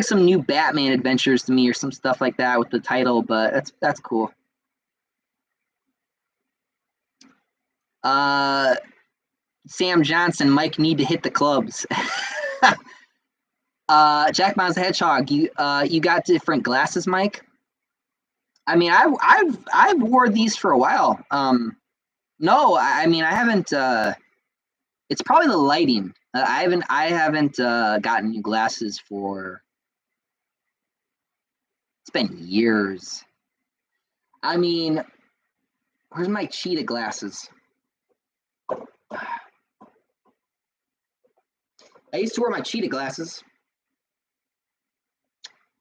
some new Batman adventures to me, or some stuff like that with the title. But that's cool. Sam Johnson, Mike need to hit the clubs. Jack Miles the Hedgehog, you got different glasses, Mike? I mean, I've wore these for a while. No, I mean I haven't. It's probably the lighting. I haven't gotten new glasses for. It's been years. I mean, where's my cheetah glasses? I used to wear my cheetah glasses.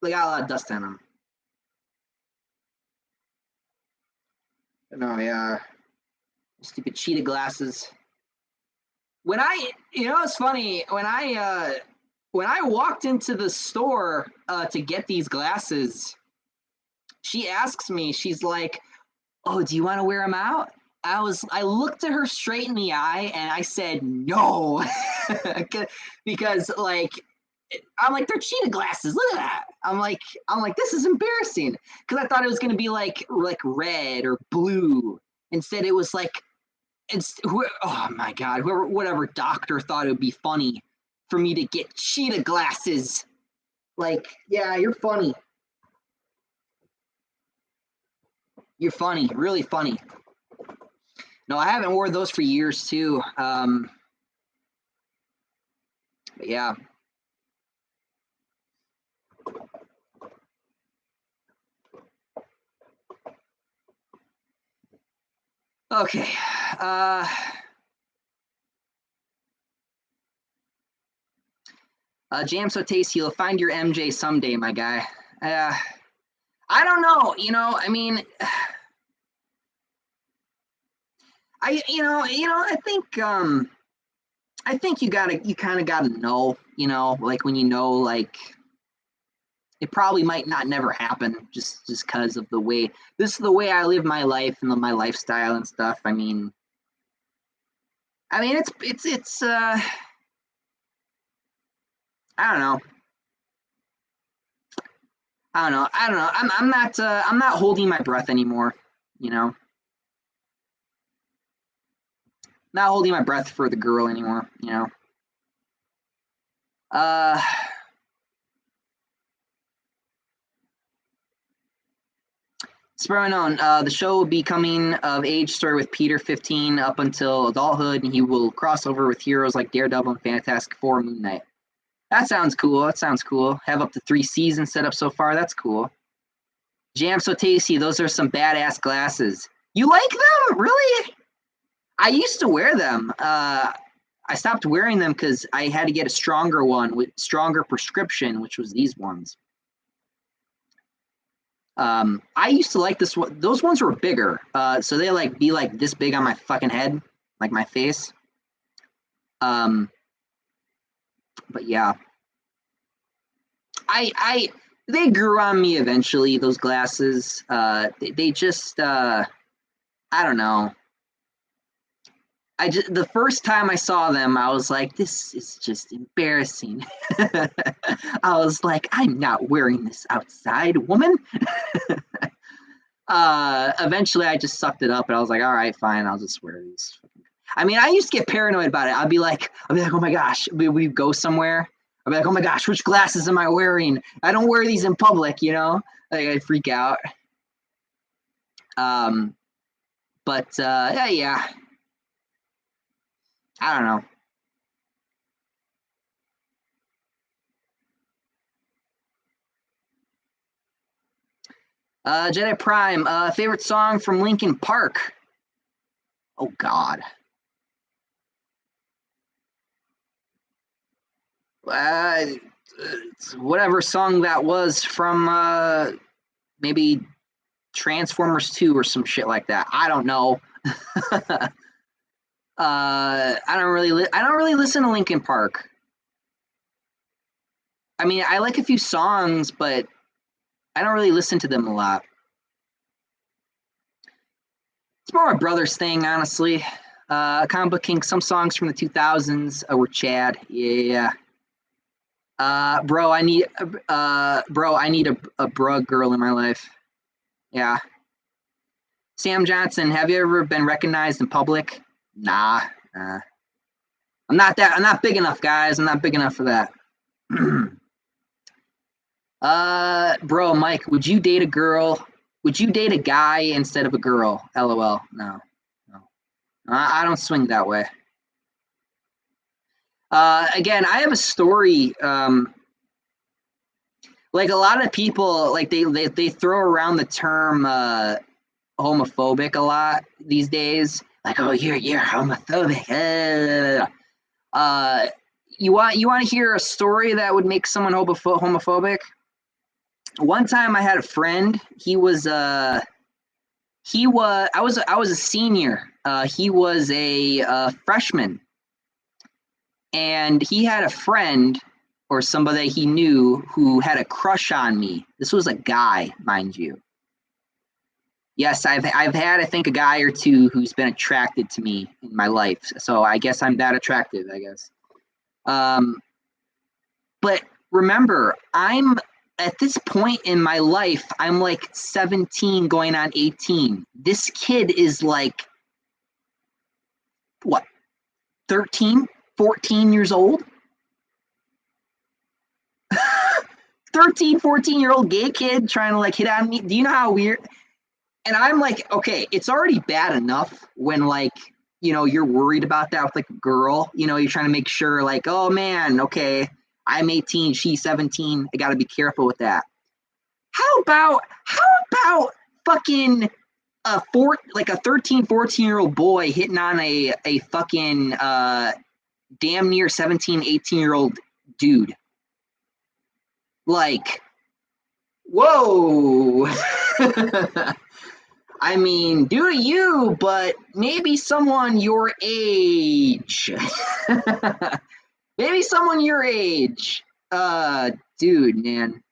They got a lot of dust on them. No, yeah. Stupid cheetah glasses. When it's funny, when I walked into the store to get these glasses, she asks me, she's like, "Oh, do you want to wear them out?" I looked at her straight in the eye and I said no. Because like I'm like, they're cheetah glasses. Look at that. I'm like, this is embarrassing. Because I thought it was gonna be like red or blue. Instead, it was like oh my god, whatever doctor thought it would be funny for me to get cheetah glasses. Like, yeah, you're funny. You're funny, really funny. No, I haven't worn those for years too. But yeah. Okay. Jam so tasty, you'll find your MJ someday, my guy. I don't know. I mean, I think you kind of gotta know, like when like it probably might not never happen just because of this is the way I live my life and my lifestyle and stuff. I mean it's I don't know. I'm not holding my breath anymore, Not holding my breath for the girl anymore, Spider-Man, the show will be coming of age story with Peter 15 up until adulthood, and he will cross over with heroes like Daredevil and Fantastic Four, Moon Knight. That sounds cool. Have up to 3 seasons set up so far. That's cool. Jam so tasty. Those are some badass glasses. You like them? Really? I used to wear them. I stopped wearing them because I had to get a stronger one with stronger prescription, which was these ones. I used to like this one. Those ones were bigger. So they like be like this big on my fucking head, like my face. But yeah, they grew on me eventually. Those glasses. They just I don't know. The first time I saw them, I was like, this is just embarrassing. I was like, I'm not wearing this outside, woman. Eventually I just sucked it up and I was like, all right, fine, I'll just wear these. I mean, I used to get paranoid about it. I'd be like, oh my gosh, we go somewhere. I'd be like, oh my gosh, which glasses am I wearing? I don't wear these in public, you know? Like, I'd freak out. But yeah. I don't know. Jedi Prime, favorite song from Linkin Park. Oh God. Whatever song that was from maybe Transformers 2 or some shit like that. I don't know. I don't really listen to Linkin Park. I mean, I like a few songs, but I don't really listen to them a lot. It's more a brother's thing, honestly. Comic Book King, some songs from the 2000s were Chad. Yeah. Bro, I need a brug girl in my life. Yeah. Sam Johnson, have you ever been recognized in public? Nah. I'm not big enough, guys. I'm not big enough for that. Bro, Mike, would you date a girl? Would you date a guy instead of a girl? LOL. No. I don't swing that way. Again, I have a story. Like a lot of people, like they throw around the term homophobic a lot these days. Like, oh, you're homophobic. You want to hear a story that would make someone homophobic? One time, I had a friend. I was a senior. He was a freshman, and he had a friend or somebody he knew who had a crush on me. This was a guy, mind you. Yes, I've had, I think, a guy or two who's been attracted to me in my life. So I guess I'm that attractive, I guess. But remember, I'm at this point in my life, I'm like 17 going on 18. This kid is like, what, 13, 14 years old? 13, 14-year-old gay kid trying to like hit on me. Do you know how weird? And I'm like, okay, it's already bad enough when like, you know, you're worried about that with like a girl, you know, you're trying to make sure like, oh man, okay, I'm 18, she's 17. I got to be careful with that. How about fucking a 13, 14-year-old boy hitting on a fucking damn near 17, 18-year-old dude? Like, whoa. I mean, do to you, but maybe someone your age. Maybe someone your age. Dude, man.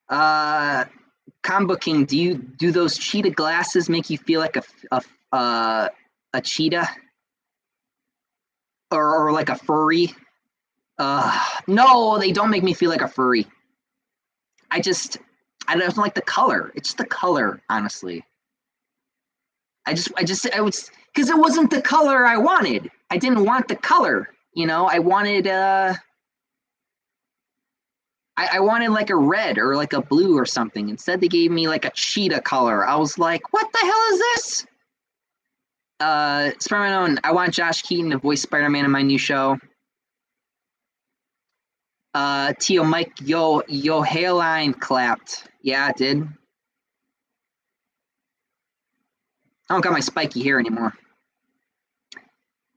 Comic Book King, do those cheetah glasses make you feel like a cheetah? Or like a furry? No, they don't make me feel like a furry. I don't like the color. It's the color, honestly. I was, because it wasn't the color I wanted. I didn't want the color, you know. I wanted I wanted like a red or like a blue or something. Instead, they gave me like a cheetah color. I was like, what the hell is this? Spider-Man Own, I want Josh Keaton to voice Spider-Man in my new show. Tio Mike, yo hairline clapped. Yeah, it did. I don't got my spiky hair anymore.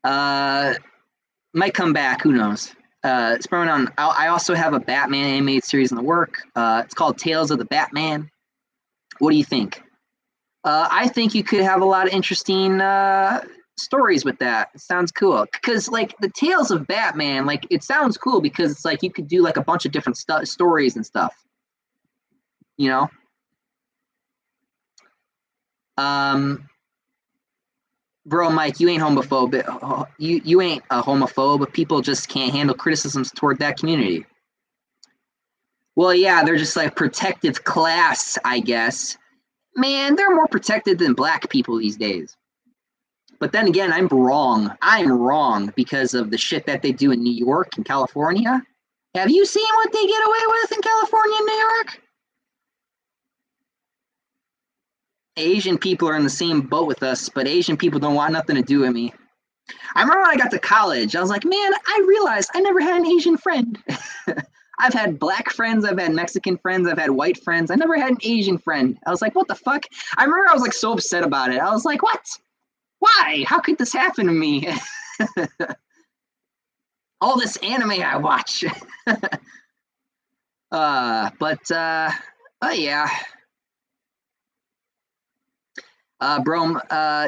Might come back. Who knows? I also have a Batman animated series in the work. It's called Tales of the Batman. What do you think? I think you could have a lot of interesting stories with that. It sounds cool because like the Tales of Batman, like it sounds cool because it's like you could do like a bunch of different stories and stuff. You know. Bro, Mike, you ain't homophobic. You ain't a homophobe. People just can't handle criticisms toward that community. Well, yeah, they're just like protective class, I guess. Man, they're more protected than black people these days. But then again, I'm wrong. I'm wrong because of the shit that they do in New York and California. Have you seen what they get away with in California and New York? Asian people are in the same boat with us, but Asian people don't want nothing to do with me. I remember when I got to college, I was like, man, I realized I never had an Asian friend. I've had black friends, I've had Mexican friends, I've had white friends. I never had an Asian friend. I was like, what the fuck? I remember I was like so upset about it. I was like, what? Why? How could this happen to me? All this anime I watch. Yeah. Bro,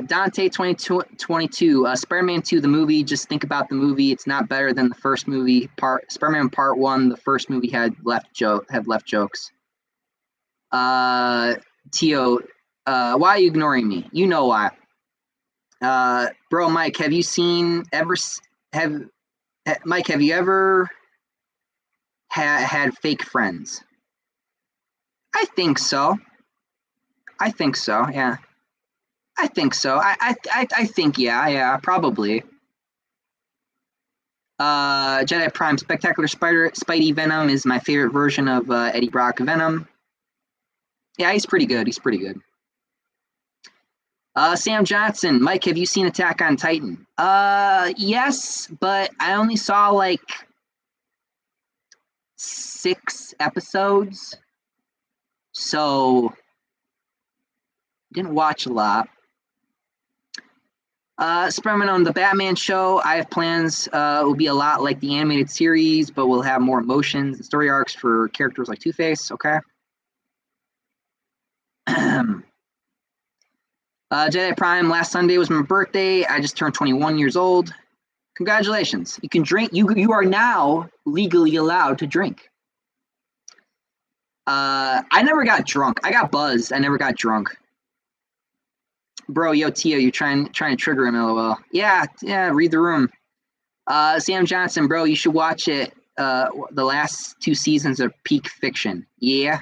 Dante 2022, Spider-Man 2, the movie. Just think about the movie. It's not better than the first movie. Spider-Man Part 1, the first movie had left jokes. Tio, why are you ignoring me? You know why. Bro, Mike, have you ever had fake friends? I think so. Yeah. I think so. I think yeah, probably. Jedi Prime Spectacular Spidey Venom is my favorite version of Eddie Brock Venom. Yeah, he's pretty good. Sam Johnson, Mike, have you seen Attack on Titan? Yes, but I only saw like 6 episodes, so didn't watch a lot. Spider-Man on the Batman show, I have plans. It will be a lot like the animated series, but we'll have more emotions and story arcs for characters like Two-Face, okay? Jedi Prime, last Sunday was my birthday. I just turned 21 years old. Congratulations. You can drink. You are now legally allowed to drink. I never got drunk. I got buzzed. I never got drunk. Bro, yo, Tio, you're trying to trigger him, LOL. Yeah, read the room. Sam Johnson, bro, you should watch it. The last 2 seasons are peak fiction. Yeah.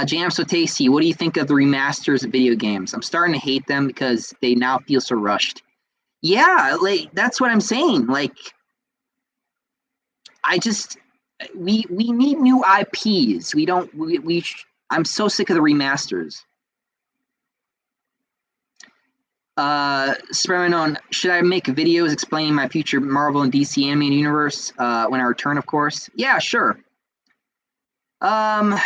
Jam So Tasty, what do you think of the remasters of video games? I'm starting to hate them because they now feel so rushed. Yeah, like that's what I'm saying. Like, we need new IPs. I'm so sick of the remasters. Spider-Man, should I make videos explaining my future Marvel and DC animated universe when I return, of course? Yeah, sure. You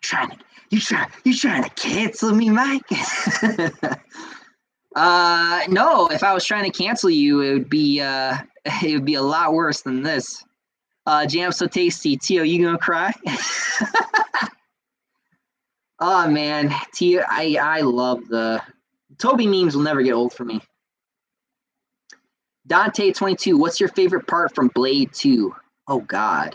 trying to cancel me, Mike? No, if I was trying to cancel you, it would be a lot worse than this. Jam So Tasty, Tio, you gonna cry? Oh man, Tio, I love the Toby memes will never get old for me. Dante 22, what's your favorite part from Blade 2? Oh God.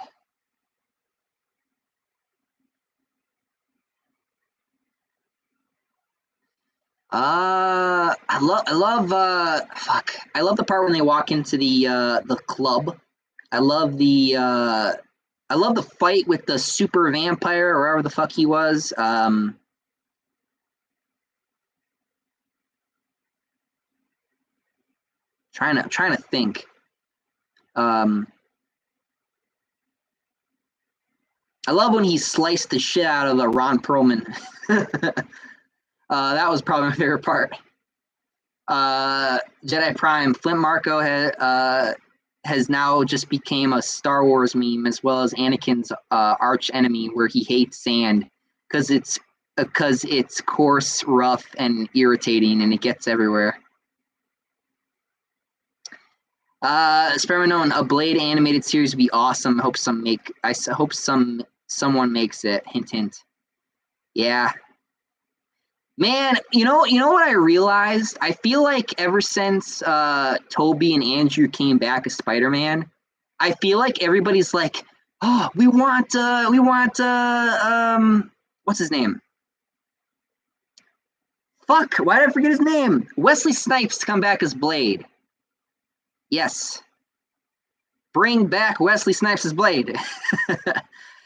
I love the part when they walk into the club. I love the fight with the super vampire or whatever the fuck he was. Trying to think. I love when he sliced the shit out of the Ron Perlman. That was probably my favorite part. Jedi Prime, Flint Marco has now just became a Star Wars meme, as well as Anakin's arch enemy, where he hates sand because it's coarse, rough, and irritating, and it gets everywhere. Spider-Man, a Blade animated series would be awesome. I hope someone makes it. Hint, hint. Yeah. Man, you know what I realized? I feel like ever since Toby and Andrew came back as Spider-Man, I feel like everybody's like, oh, we want what's his name? Fuck, why did I forget his name? Wesley Snipes to come back as Blade. Yes. Bring back Wesley Snipes as Blade.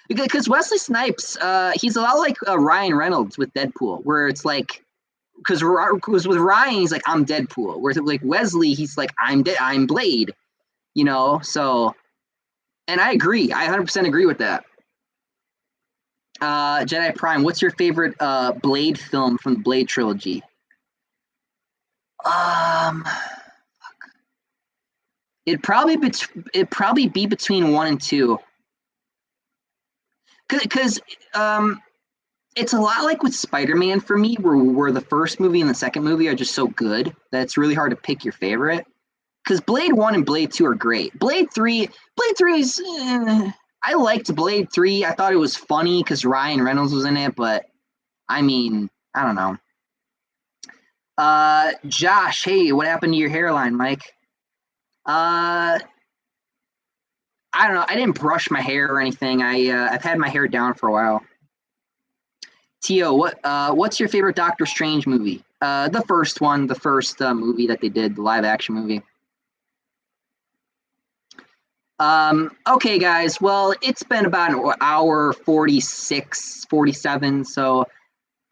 Because Wesley Snipes, he's a lot like Ryan Reynolds with Deadpool, where it's like, because with Ryan, he's like, I'm Deadpool. Whereas like Wesley, he's like, I'm Blade, you know? So, and I agree. I 100% agree with that. Jedi Prime, what's your favorite Blade film from the Blade trilogy? It'd probably be between 1 and 2. Because it's a lot like with Spider-Man for me, where the first movie and the second movie are just so good that it's really hard to pick your favorite. Because Blade 1 and Blade 2 are great. Blade 3 is... I liked Blade 3. I thought it was funny because Ryan Reynolds was in it, but I mean, I don't know. Josh, hey, what happened to your hairline, Mike? I don't know. I didn't brush my hair or anything. I've had my hair down for a while. Tio, what's your favorite Doctor Strange movie? The first one, the first movie that they did, the live action movie. Okay, guys. Well, it's been about an hour 46, 47. So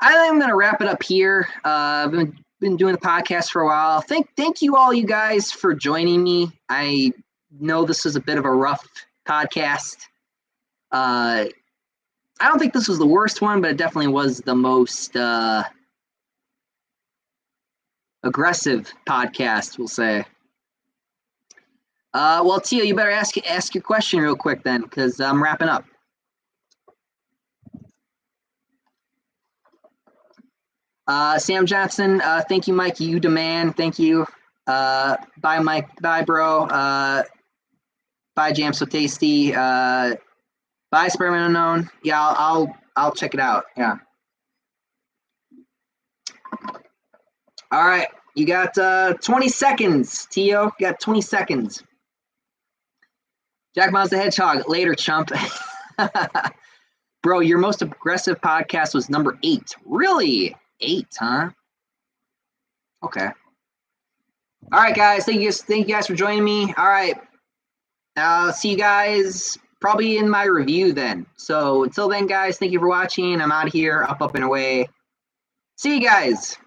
I think I'm going to wrap it up here. I've been doing the podcast for a while. Thank you all, you guys, for joining me. I know this was a bit of a rough podcast. I don't think this was the worst one, but it definitely was the most aggressive podcast, we'll say. Well, Tia, you better ask your question real quick then, because I'm wrapping up. Sam Johnson, thank you, Mike. You demand. Thank you. Bye, Mike. Bye, bro. Bye, Jam So Tasty. Bye, Spider-Man Unknown. Yeah, I'll check it out. Yeah. All right. You got 20 seconds, Tio. You got 20 seconds. Jack Miles the Hedgehog. Later, chump. Bro, your most aggressive podcast was number 8. Really? 8, huh? Okay. All right, guys. Thank you guys for joining me. All right. See you guys probably in my review then. So until then, guys, thank you for watching. I'm out of here. Up and away. See you guys.